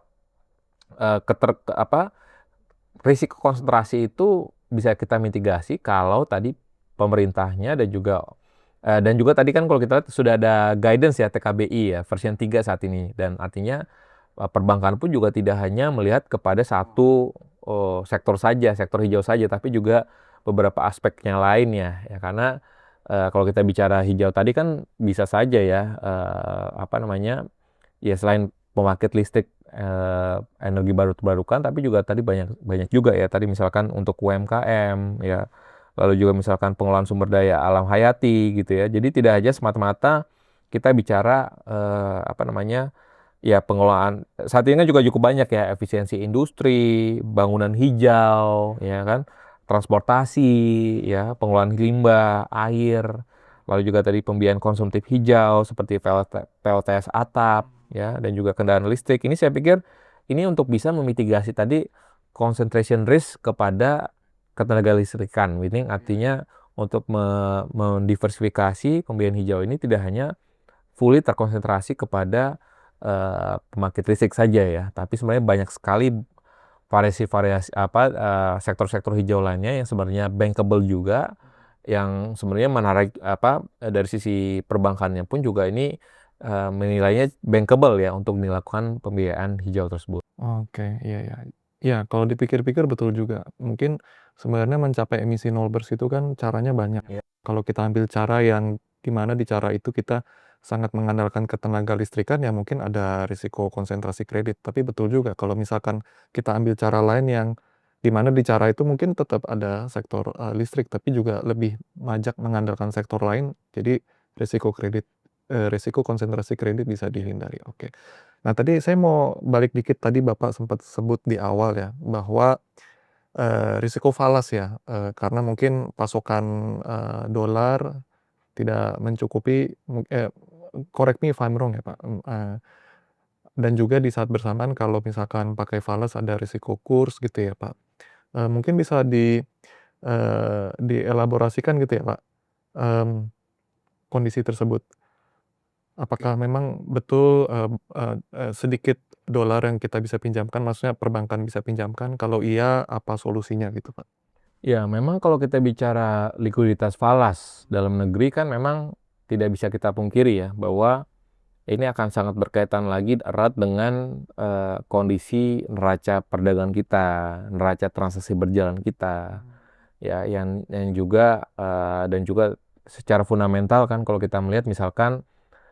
risiko konsentrasi itu bisa kita mitigasi kalau tadi pemerintahnya dan juga tadi kan kalau kita lihat sudah ada guidance ya, TKBI ya versi 3 saat ini, dan artinya perbankan pun juga tidak hanya melihat kepada satu sektor saja, sektor hijau saja, tapi juga beberapa aspeknya lainnya ya, karena kalau kita bicara hijau tadi kan bisa saja ya ya selain pembangkit listrik energi baru terbarukan, tapi juga tadi banyak juga ya tadi misalkan untuk UMKM ya, lalu juga misalkan pengelolaan sumber daya alam hayati gitu ya. Jadi tidak aja semata-mata kita bicara apa namanya ya pengelolaan saat ini kan juga cukup banyak ya efisiensi industri, bangunan hijau, ya kan, transportasi, ya pengelolaan limbah, air, lalu juga tadi pembiayaan konsumtif hijau seperti PLTS atap, ya, dan juga kendaraan listrik. Ini saya pikir ini untuk bisa memitigasi tadi concentration risk kepada ketenagalistrikan. Ini artinya untuk mendiversifikasi pembiayaan hijau ini tidak hanya fully terkonsentrasi kepada pembangkit listrik saja ya, tapi sebenarnya banyak sekali variasi-variasi sektor-sektor hijau lainnya yang sebenarnya bankable juga, yang sebenarnya menarik dari sisi perbankannya pun juga ini menilainya bankable ya untuk dilakukan pembiayaan hijau tersebut. Oke, iya ya. Ya, kalau dipikir-pikir betul juga. Mungkin sebenarnya mencapai emisi nol bersih itu kan caranya banyak. Iya. Kalau kita ambil cara yang di mana di cara itu kita sangat mengandalkan ketenaga listrikan, ya mungkin ada risiko konsentrasi kredit. Tapi betul juga kalau misalkan kita ambil cara lain yang di mana di cara itu mungkin tetap ada sektor listrik, tapi juga lebih majak mengandalkan sektor lain. Jadi risiko risiko konsentrasi kredit bisa dihindari. Oke. Nah, tadi saya mau balik dikit, tadi Bapak sempat sebut di awal ya, bahwa, risiko falas ya, karena mungkin pasokan, dolar tidak mencukupi, correct me if I'm wrong ya Pak, dan juga di saat bersamaan kalau misalkan pakai falas ada risiko kurs gitu ya Pak. Mungkin bisa dielaborasikan gitu ya Pak, mmm, kondisi tersebut. Apakah memang betul, sedikit dolar yang kita bisa pinjamkan, maksudnya perbankan bisa pinjamkan? Kalau iya, apa solusinya gitu, Pak? Ya, memang kalau kita bicara likuiditas falas dalam negeri kan memang tidak bisa kita pungkiri ya bahwa ini akan sangat berkaitan lagi erat dengan kondisi neraca perdagangan kita, neraca transaksi berjalan kita, ya, yang juga dan juga secara fundamental kan kalau kita melihat misalkan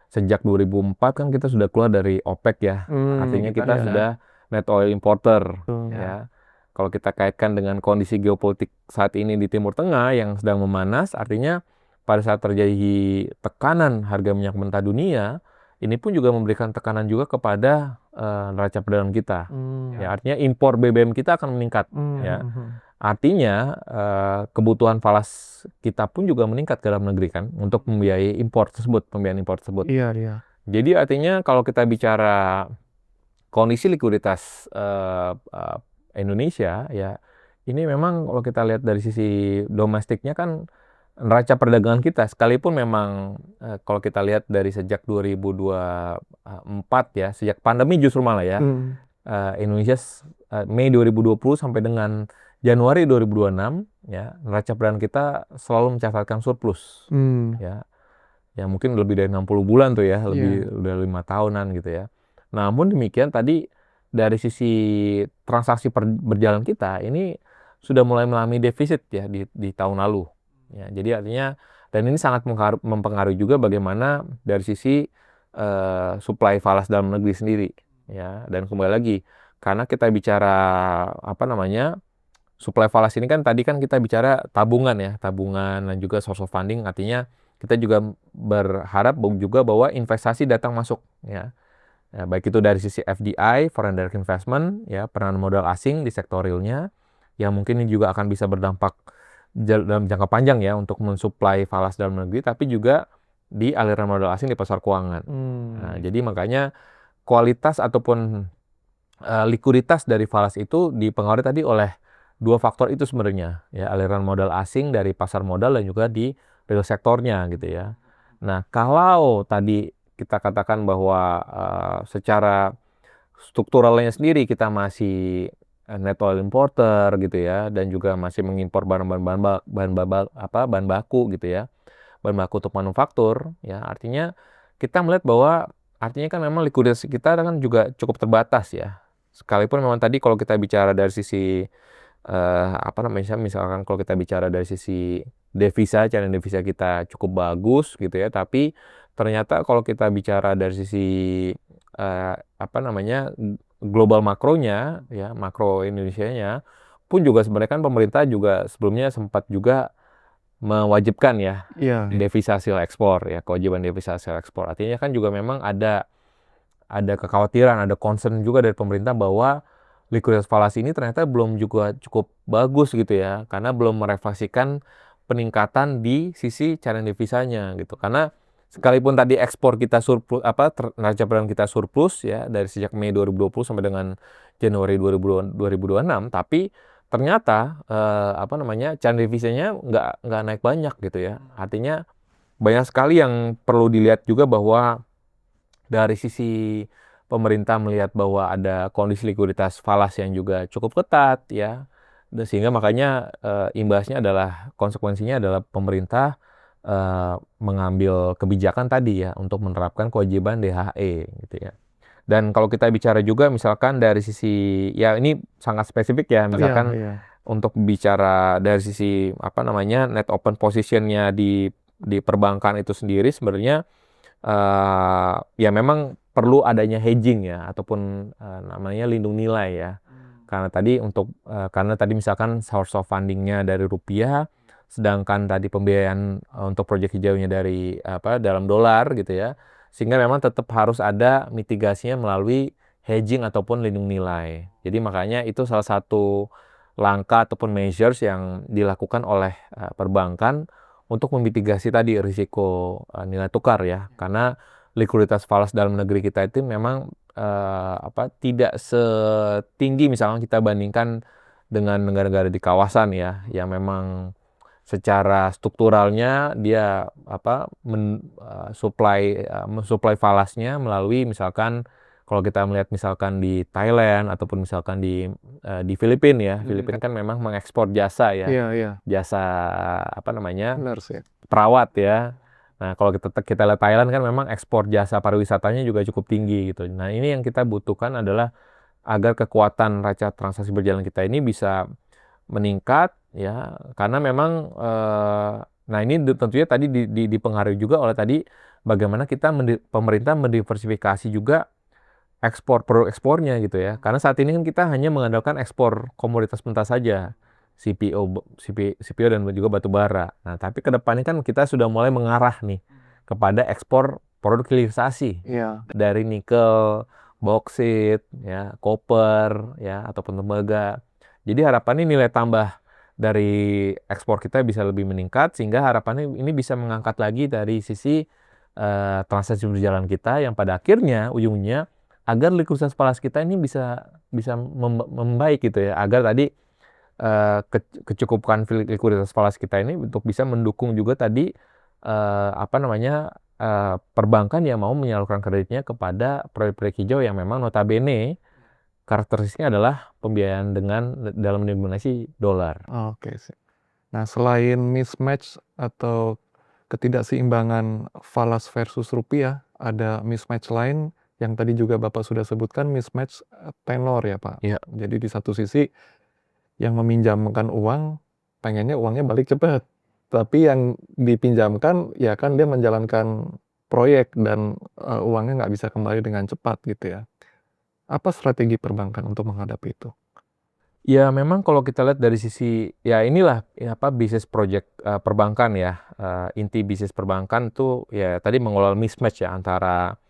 sejak 2004 kan kita sudah keluar dari OPEC ya, artinya Kita kita ya. sudah net oil importer, Betul. ya. Kalau kita kaitkan dengan kondisi geopolitik saat ini di Timur Tengah yang sedang memanas, artinya pada saat terjadi tekanan harga minyak mentah dunia, ini pun juga memberikan tekanan juga kepada neraca perdagangan kita. Ya, artinya impor BBM kita akan meningkat. Ya, artinya kebutuhan falas kita pun juga meningkat ke dalam negeri kan untuk membiayai impor tersebut, pembiayaan impor tersebut. Iya iya. Jadi artinya kalau kita bicara kondisi likuiditas Indonesia ya, ini memang kalau kita lihat dari sisi domestiknya kan neraca perdagangan kita sekalipun memang kalau kita lihat dari sejak 2024 ya, sejak pandemi justru malah ya, Indonesia Mei 2020 sampai dengan Januari 2026 ya, neraca perdagangan kita selalu mencatatkan surplus ya. Ya mungkin lebih dari 60 bulan tuh ya, lebih Iya. udah 5 tahunan gitu ya. Namun demikian tadi dari sisi transaksi berjalan kita ini sudah mulai mengalami defisit ya di tahun lalu. Ya, jadi artinya dan ini sangat mempengaruhi juga bagaimana dari sisi supply falas dalam negeri sendiri ya. Dan kembali lagi karena kita bicara apa namanya supply falas ini kan tadi kan kita bicara tabungan ya, tabungan dan juga source of funding, artinya kita juga berharap juga bahwa investasi datang masuk ya. Ya, baik itu dari sisi FDI, foreign direct investment, ya, peranan modal asing di sektor realnya, yang mungkin ini juga akan bisa berdampak dalam jangka panjang ya untuk mensuplai falas dalam negeri, tapi juga di aliran modal asing di pasar keuangan. Nah, jadi makanya kualitas ataupun likuiditas dari falas itu dipengaruhi tadi oleh dua faktor itu sebenarnya ya, aliran modal asing dari pasar modal dan juga di real sektornya gitu ya. Nah, kalau tadi kita katakan bahwa secara strukturalnya sendiri kita masih net oil importer gitu ya, dan juga masih mengimpor bahan baku gitu ya, bahan baku untuk manufaktur ya, artinya kita melihat bahwa artinya kan memang likuiditas kita kan juga cukup terbatas ya. Sekalipun memang tadi kalau kita bicara dari sisi apa namanya, misalkan kalau kita bicara dari sisi devisa, cadangan devisa kita cukup bagus gitu ya, tapi ternyata kalau kita bicara dari sisi apa namanya, global makronya ya, makro Indonesianya pun juga sebenarnya kan pemerintah juga sebelumnya sempat juga mewajibkan ya Iya. devisa hasil ekspor ya, kewajiban devisa hasil ekspor. Artinya kan juga memang ada kekhawatiran, ada concern juga dari pemerintah bahwa likuiditas falas ini ternyata belum juga cukup bagus gitu ya, karena belum merefleksikan peningkatan di sisi cadangan devisanya gitu. Karena sekalipun tadi ekspor kita surplus, neraca perdagangan kita surplus ya dari sejak Mei 2020 sampai dengan Januari 2026, tapi ternyata cadangan devisanya nggak naik banyak gitu ya. Artinya banyak sekali yang perlu dilihat juga bahwa dari sisi pemerintah melihat bahwa ada kondisi likuiditas falas yang juga cukup ketat ya, sehingga makanya imbasnya adalah konsekuensinya adalah pemerintah mengambil kebijakan tadi ya untuk menerapkan kewajiban DHE gitu ya. Dan kalau kita bicara juga misalkan dari sisi ya ini sangat spesifik ya, Iya, misalkan iya. untuk bicara dari sisi net open position-nya di perbankan itu sendiri sebenarnya ya memang perlu adanya hedging ya ataupun namanya lindung nilai ya. Karena tadi misalkan source of funding-nya dari rupiah, sedangkan tadi pembiayaan untuk proyek hijaunya dari dalam dolar gitu ya. Sehingga memang tetap harus ada mitigasinya melalui hedging ataupun lindung nilai. Jadi makanya itu salah satu langkah ataupun measures yang dilakukan oleh perbankan untuk memitigasi tadi risiko nilai tukar ya. Karena likuiditas falas dalam negeri kita itu memang tidak setinggi misalnya kita bandingkan dengan negara-negara di kawasan ya, yang memang secara strukturalnya dia mensuplai falasnya melalui misalkan kalau kita melihat misalkan di Thailand ataupun misalkan di Filipina ya. Filipina kan memang mengekspor jasa ya. Iya, iya. Jasa Benar sih. perawat ya. Nah, kalau kita lihat Thailand kan memang ekspor jasa pariwisatanya juga cukup tinggi gitu. Nah, ini yang kita butuhkan adalah agar kekuatan neraca transaksi berjalan kita ini bisa meningkat ya, karena memang nah ini tentunya tadi dipengaruhi juga oleh tadi bagaimana pemerintah mendiversifikasi juga produk ekspornya gitu ya. Karena saat ini kan kita hanya mengandalkan ekspor komoditas mentah saja. CPO dan juga batu bara. Nah, tapi ke depannya kan kita sudah mulai mengarah nih kepada ekspor produk hilirisasi Iya. dari nikel, boksit, ya, koper, ya, ataupun tembaga. Jadi harapannya nilai tambah dari ekspor kita bisa lebih meningkat sehingga harapannya ini bisa mengangkat lagi dari sisi transaksi berjalan kita yang pada akhirnya ujungnya agar likuiditas falas kita ini bisa membaik gitu ya, agar tadi kecukupan likuiditas falas kita ini untuk bisa mendukung juga tadi perbankan yang mau menyalurkan kreditnya kepada proyek-proyek hijau yang memang notabene karakteristiknya adalah pembiayaan dalam denominasi dolar. Oke sih. Nah, selain mismatch atau ketidakseimbangan falas versus rupiah, ada mismatch lain yang tadi juga Bapak sudah sebutkan, mismatch tenor ya Pak. Iya. Jadi di satu sisi yang meminjamkan uang pengennya uangnya balik cepat, tapi yang dipinjamkan ya kan dia menjalankan proyek dan uangnya nggak bisa kembali dengan cepat gitu ya. Apa strategi perbankan untuk menghadapi itu? Ya memang kalau kita lihat dari sisi ya inilah ya bisnis project perbankan ya, inti bisnis perbankan itu ya tadi mengelola mismatch ya antara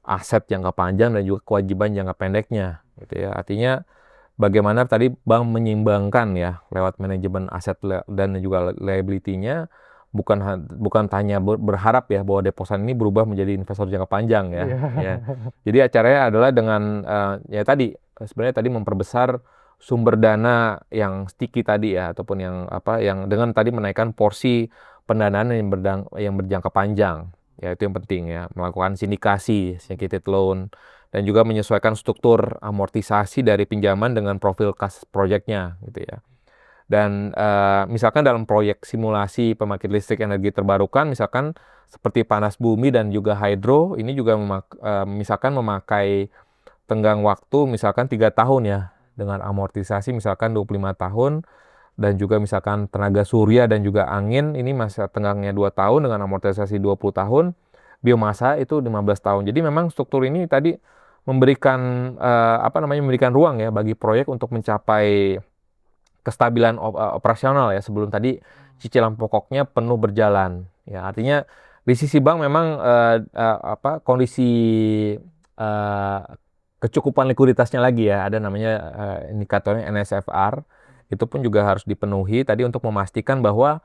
aset jangka panjang dan juga kewajiban jangka pendeknya gitu ya. Artinya bagaimana tadi bank menyeimbangkan ya lewat manajemen aset dan juga liability-nya, bukan hanya berharap ya bahwa deposan ini berubah menjadi investor jangka panjang ya. Ya. Jadi acaranya adalah dengan ya tadi sebenarnya tadi memperbesar sumber dana yang sticky tadi ya, ataupun yang dengan tadi menaikkan porsi pendanaan yang berjangka panjang. Ya itu yang penting ya, melakukan sindikasi, syndicated loan, dan juga menyesuaikan struktur amortisasi dari pinjaman dengan profil kas proyeknya gitu ya. Dan misalkan dalam proyek simulasi pembangkit listrik energi terbarukan, misalkan seperti panas bumi dan juga hydro, ini juga misalkan memakai tenggang waktu misalkan 3 tahun ya, dengan amortisasi misalkan 25 tahun, dan juga misalkan tenaga surya dan juga angin ini masa tenggangnya 2 tahun dengan amortisasi 20 tahun, biomasa itu 15 tahun. Jadi memang struktur ini tadi memberikan memberikan ruang ya bagi proyek untuk mencapai kestabilan operasional ya, sebelum tadi cicilan pokoknya penuh berjalan. Ya, artinya di sisi bank memang kondisi eh, kecukupan likuiditasnya lagi ya, ada namanya indikatornya NSFR, itu pun juga harus dipenuhi tadi untuk memastikan bahwa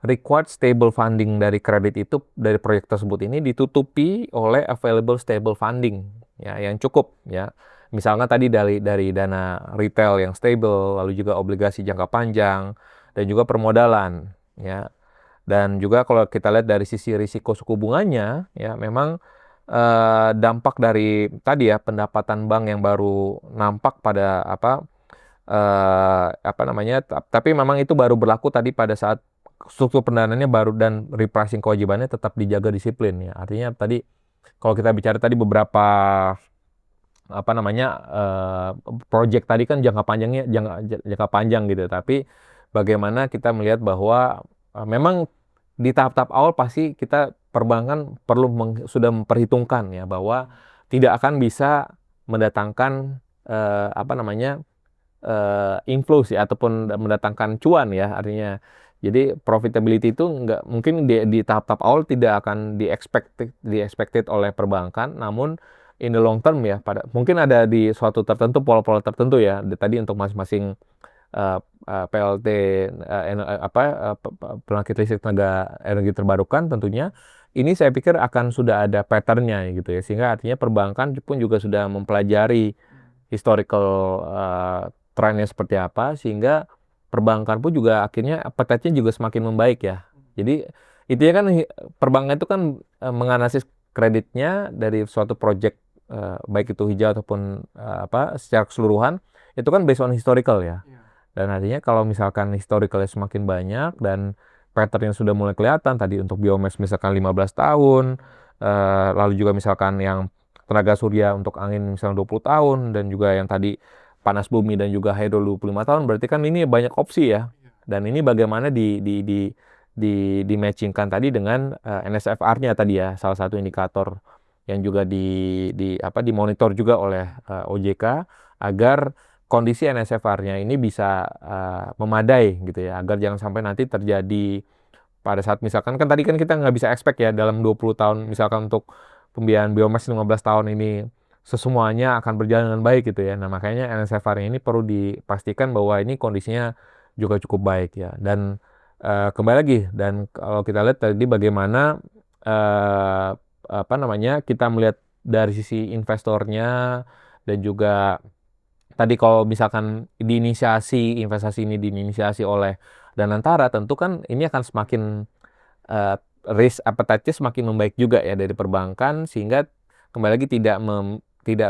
required stable funding dari kredit itu dari proyek tersebut ini ditutupi oleh available stable funding ya yang cukup ya. Misalnya tadi dari dana retail yang stable, lalu juga obligasi jangka panjang dan juga permodalan ya. Dan juga kalau kita lihat dari sisi risiko suku bunganya ya memang dampak dari tadi ya pendapatan bank yang baru nampak pada tapi memang itu baru berlaku tadi pada saat struktur pendanaannya baru dan repricing kewajibannya tetap dijaga disiplin ya. Artinya tadi kalau kita bicara tadi beberapa project tadi kan jangka panjangnya jangka panjang gitu, tapi bagaimana kita melihat bahwa memang di tahap-tahap awal pasti kita perbankan perlu sudah memperhitungkan ya bahwa tidak akan bisa mendatangkan inflow sih ataupun mendatangkan cuan ya artinya. Jadi profitability itu nggak mungkin di tahap-tahap awal tidak akan di expected oleh perbankan, namun in the long term ya mungkin ada di suatu tertentu pola-pola tertentu ya tadi untuk masing-masing PLT pembangkit listrik tenaga energi terbarukan tentunya ini saya pikir akan sudah ada patternnya gitu ya, sehingga artinya perbankan pun juga sudah mempelajari historical trennya seperti apa sehingga perbankan pun juga akhirnya appetite-nya juga semakin membaik ya. Jadi intinya kan perbankan itu kan menganalisis kreditnya dari suatu project baik itu hijau ataupun secara keseluruhan itu kan based on historical ya. Dan artinya kalau misalkan historicalnya semakin banyak dan pattern yang sudah mulai kelihatan tadi untuk biomass misalkan 15 tahun, lalu juga misalkan yang tenaga surya untuk angin misalnya 20 tahun dan juga yang tadi panas bumi dan juga hydro 25 tahun, berarti kan ini banyak opsi ya. Dan ini bagaimana di matchingkan tadi dengan NSFR-nya tadi ya, salah satu indikator yang juga dimonitor juga oleh OJK agar kondisi NSFR-nya ini bisa memadai gitu ya, agar jangan sampai nanti terjadi pada saat misalkan kan tadi kan kita nggak bisa expect ya dalam 20 tahun misalkan untuk pembiayaan biomas 15 tahun ini semuanya akan berjalan dengan baik gitu ya. Nah, makanya NSFR ini perlu dipastikan bahwa ini kondisinya juga cukup baik ya. Dan kembali lagi dan kalau kita lihat tadi bagaimana kita melihat dari sisi investornya dan juga tadi kalau misalkan investasi ini diinisiasi oleh Danantara, tentu kan ini akan semakin risk appetite-nya semakin membaik juga ya dari perbankan sehingga kembali lagi tidak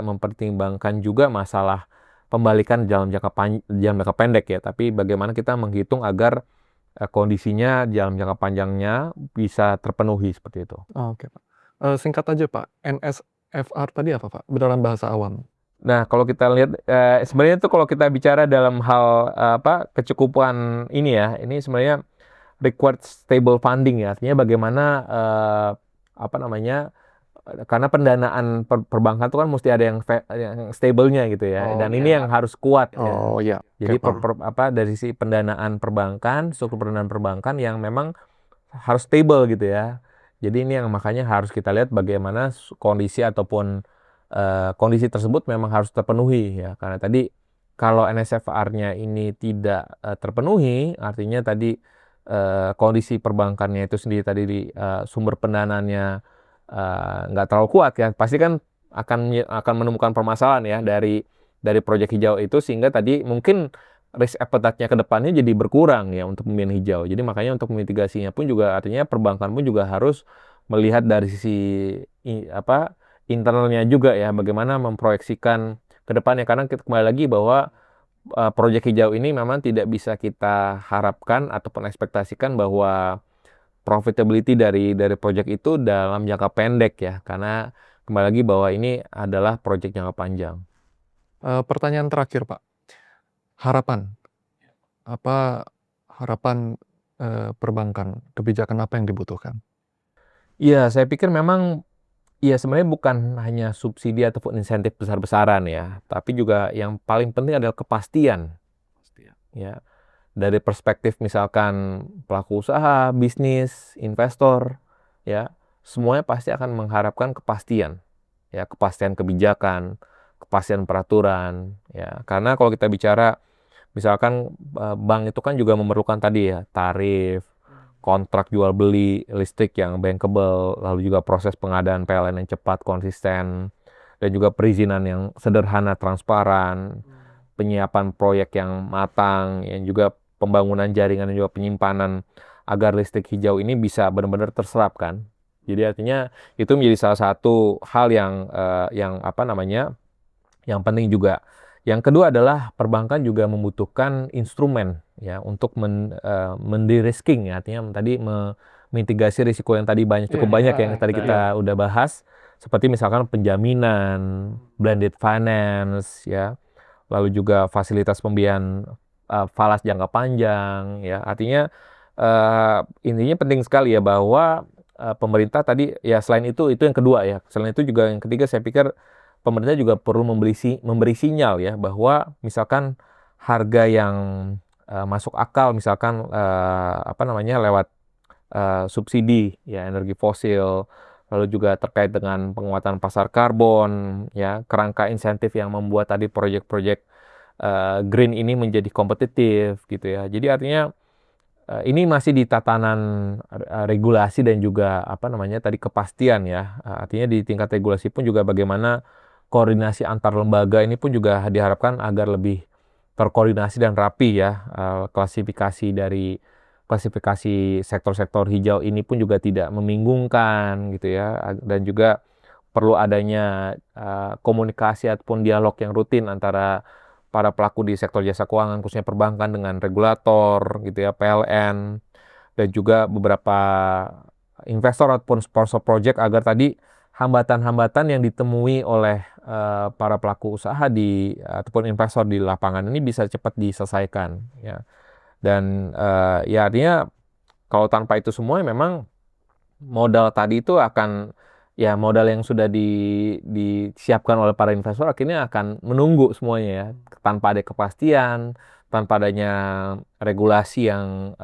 mempertimbangkan juga masalah pembalikan dalam jangka pendek ya, tapi bagaimana kita menghitung agar kondisinya dalam jangka panjangnya bisa terpenuhi seperti itu. Oke, Pak. Singkat aja, Pak, NSFR tadi apa, Pak? Dalam bahasa awam. Nah, kalau kita lihat sebenarnya itu kalau kita bicara dalam hal kecukupan ini ya, ini sebenarnya required stable funding ya, artinya bagaimana karena pendanaan perbankan itu kan mesti ada yang stable-nya gitu ya, dan ini yang harus kuat ya. Oh iya, Jadi oke, dari sisi pendanaan perbankan, struktur pendanaan perbankan yang memang harus stable gitu ya. Jadi ini yang makanya harus kita lihat bagaimana kondisi ataupun kondisi tersebut memang harus terpenuhi ya. Karena tadi kalau NSFR-nya ini tidak terpenuhi, artinya tadi kondisi perbankannya itu sendiri tadi di sumber pendanaannya nggak terlalu kuat ya. Pasti kan akan menemukan permasalahan ya dari proyek hijau itu sehingga tadi mungkin risk appetite-nya ke depannya jadi berkurang ya untuk pembiayaan hijau. Jadi makanya untuk mitigasinya pun juga artinya perbankan pun juga harus melihat dari sisi internalnya juga ya bagaimana memproyeksikan ke depannya karena kita kembali lagi bahwa proyek hijau ini memang tidak bisa kita harapkan ataupun ekspektasikan bahwa profitability dari proyek itu dalam jangka pendek ya karena kembali lagi bahwa ini adalah proyek jangka panjang. Pertanyaan terakhir, Pak. Harapan. Apa harapan perbankan? Kebijakan apa yang dibutuhkan? Iya, saya pikir memang ya sebenarnya bukan hanya subsidi ataupun insentif besar-besaran ya, tapi juga yang paling penting adalah kepastian. Ya, dari perspektif misalkan pelaku usaha, bisnis, investor, ya, semuanya pasti akan mengharapkan kepastian, ya, kepastian kebijakan, kepastian peraturan, ya. Karena kalau kita bicara misalkan bank itu kan juga memerlukan tadi ya, tarif, kontrak jual beli listrik yang bankable, lalu juga proses pengadaan PLN yang cepat, konsisten, dan juga perizinan yang sederhana, transparan, penyiapan proyek yang matang, yang juga pembangunan jaringan dan juga penyimpanan agar listrik hijau ini bisa benar-benar terserap kan. Jadi artinya itu menjadi salah satu hal yang apa namanya, yang penting juga. Yang kedua adalah perbankan juga membutuhkan instrumen ya untuk men-de-risking ya, artinya tadi memitigasi risiko yang tadi cukup banyak yang tadi kita udah bahas, seperti misalkan penjaminan, blended finance ya, lalu juga fasilitas pembiayaan falas jangka panjang ya. Artinya intinya penting sekali ya bahwa pemerintah tadi ya, selain itu yang kedua ya. Selain itu juga yang ketiga, saya pikir pemerintah juga perlu memberi sinyal ya bahwa misalkan harga yang masuk akal, misalkan apa namanya, lewat subsidi ya energi fosil, lalu juga terkait dengan penguatan pasar karbon ya, kerangka insentif yang membuat tadi proyek-proyek green ini menjadi kompetitif gitu ya. Jadi artinya ini masih di tatanan regulasi dan juga apa namanya tadi, kepastian ya. Artinya di tingkat regulasi pun juga bagaimana koordinasi antar lembaga ini pun juga diharapkan agar lebih terkoordinasi dan rapi ya. Klasifikasi sektor-sektor hijau ini pun juga tidak membingungkan gitu ya. Dan juga perlu adanya komunikasi ataupun dialog yang rutin antara para pelaku di sektor jasa keuangan, khususnya perbankan, dengan regulator gitu ya, PLN, dan juga beberapa investor ataupun sponsor project, agar tadi hambatan-hambatan yang ditemui oleh para pelaku usaha ataupun investor di lapangan ini bisa cepat diselesaikan ya. Dan ya artinya kalau tanpa itu semua memang modal tadi itu akan, ya, modal yang sudah disiapkan oleh para investor akhirnya akan menunggu semuanya ya, tanpa ada kepastian, tanpa adanya regulasi yang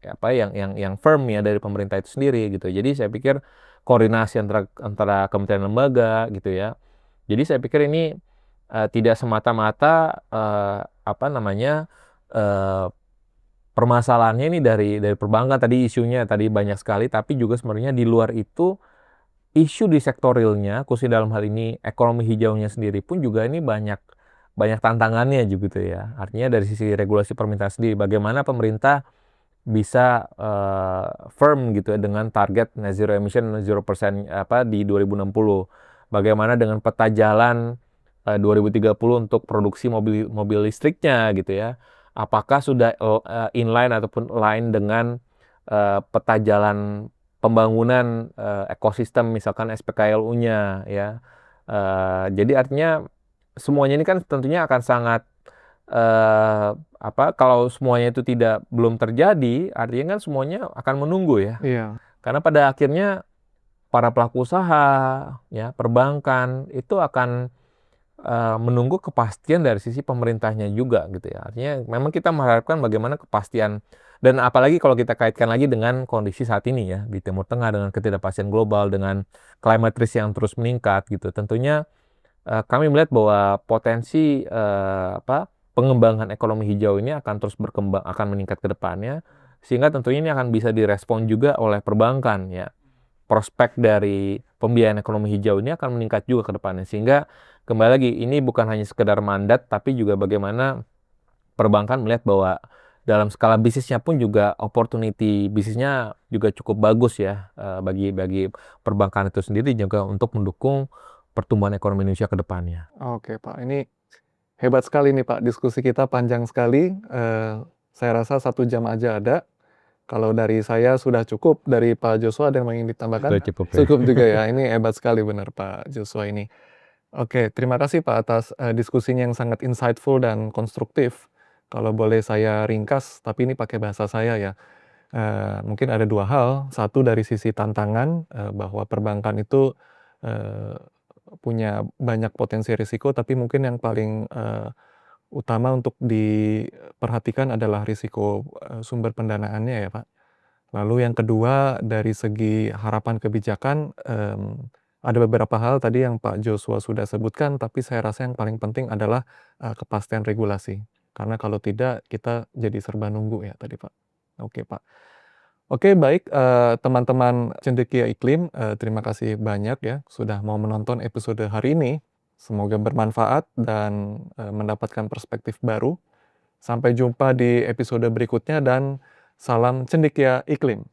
apa yang firm ya dari pemerintah itu sendiri gitu. Jadi saya pikir koordinasi antara kementerian lembaga gitu ya. Jadi saya pikir ini tidak semata-mata apa namanya, permasalahannya ini dari perbankan, tadi isunya tadi banyak sekali, tapi juga sebenarnya di luar itu isu di sektor realnya, khususnya dalam hal ini ekonomi hijaunya sendiri pun juga ini banyak banyak tantangannya juga gitu ya. Artinya dari sisi regulasi permintaan sendiri, bagaimana pemerintah bisa firm gitu ya dengan target net zero emission 0% apa di 2060. Bagaimana dengan peta jalan 2030 untuk produksi mobil listriknya gitu ya. Apakah sudah inline ataupun align dengan peta jalan pembangunan ekosistem misalkan SPKLU-nya ya. Jadi artinya semuanya ini kan tentunya akan sangat apa, kalau semuanya itu belum terjadi, artinya kan semuanya akan menunggu ya. Iya. Karena pada akhirnya para pelaku usaha ya, perbankan itu akan menunggu kepastian dari sisi pemerintahnya juga gitu ya. Artinya memang kita mengharapkan bagaimana kepastian, dan apalagi kalau kita kaitkan lagi dengan kondisi saat ini ya di Timur Tengah, dengan ketidakpastian global, dengan climate risk yang terus meningkat gitu. Tentunya kami melihat bahwa potensi apa, pengembangan ekonomi hijau ini akan terus berkembang, akan meningkat ke depannya, sehingga tentunya ini akan bisa direspon juga oleh perbankan ya. Prospek dari pembiayaan ekonomi hijau ini akan meningkat juga ke depannya, sehingga kembali lagi ini bukan hanya sekedar mandat, tapi juga bagaimana perbankan melihat bahwa dalam skala bisnisnya pun juga opportunity bisnisnya juga cukup bagus ya, bagi perbankan itu sendiri juga untuk mendukung pertumbuhan ekonomi Indonesia ke depannya. Oke Pak, ini hebat sekali nih Pak, diskusi kita panjang sekali, saya rasa 1 jam aja ada. Kalau dari saya sudah cukup, dari Pak Joshua ada yang ingin Sudah ditambahkan? cukup ya. Cukup juga ya, ini hebat sekali benar Pak Joshua ini. Oke, terima kasih Pak atas, diskusinya yang sangat insightful dan konstruktif. Kalau boleh saya ringkas, tapi ini pakai bahasa saya ya. Mungkin ada 2 hal, satu dari sisi tantangan, bahwa perbankan itu, eee, punya banyak potensi risiko, tapi mungkin yang paling, utama untuk diperhatikan adalah risiko sumber pendanaannya ya Pak. Lalu yang kedua dari segi harapan kebijakan, ada beberapa hal tadi yang Pak Joshua sudah sebutkan, tapi saya rasa yang paling penting adalah kepastian regulasi. Karena kalau tidak kita jadi serba nunggu ya tadi Pak. Oke Pak. Oke baik, teman-teman cendekia iklim, terima kasih banyak ya sudah mau menonton episode hari ini. Semoga bermanfaat dan mendapatkan perspektif baru. Sampai jumpa di episode berikutnya dan salam cendekia iklim.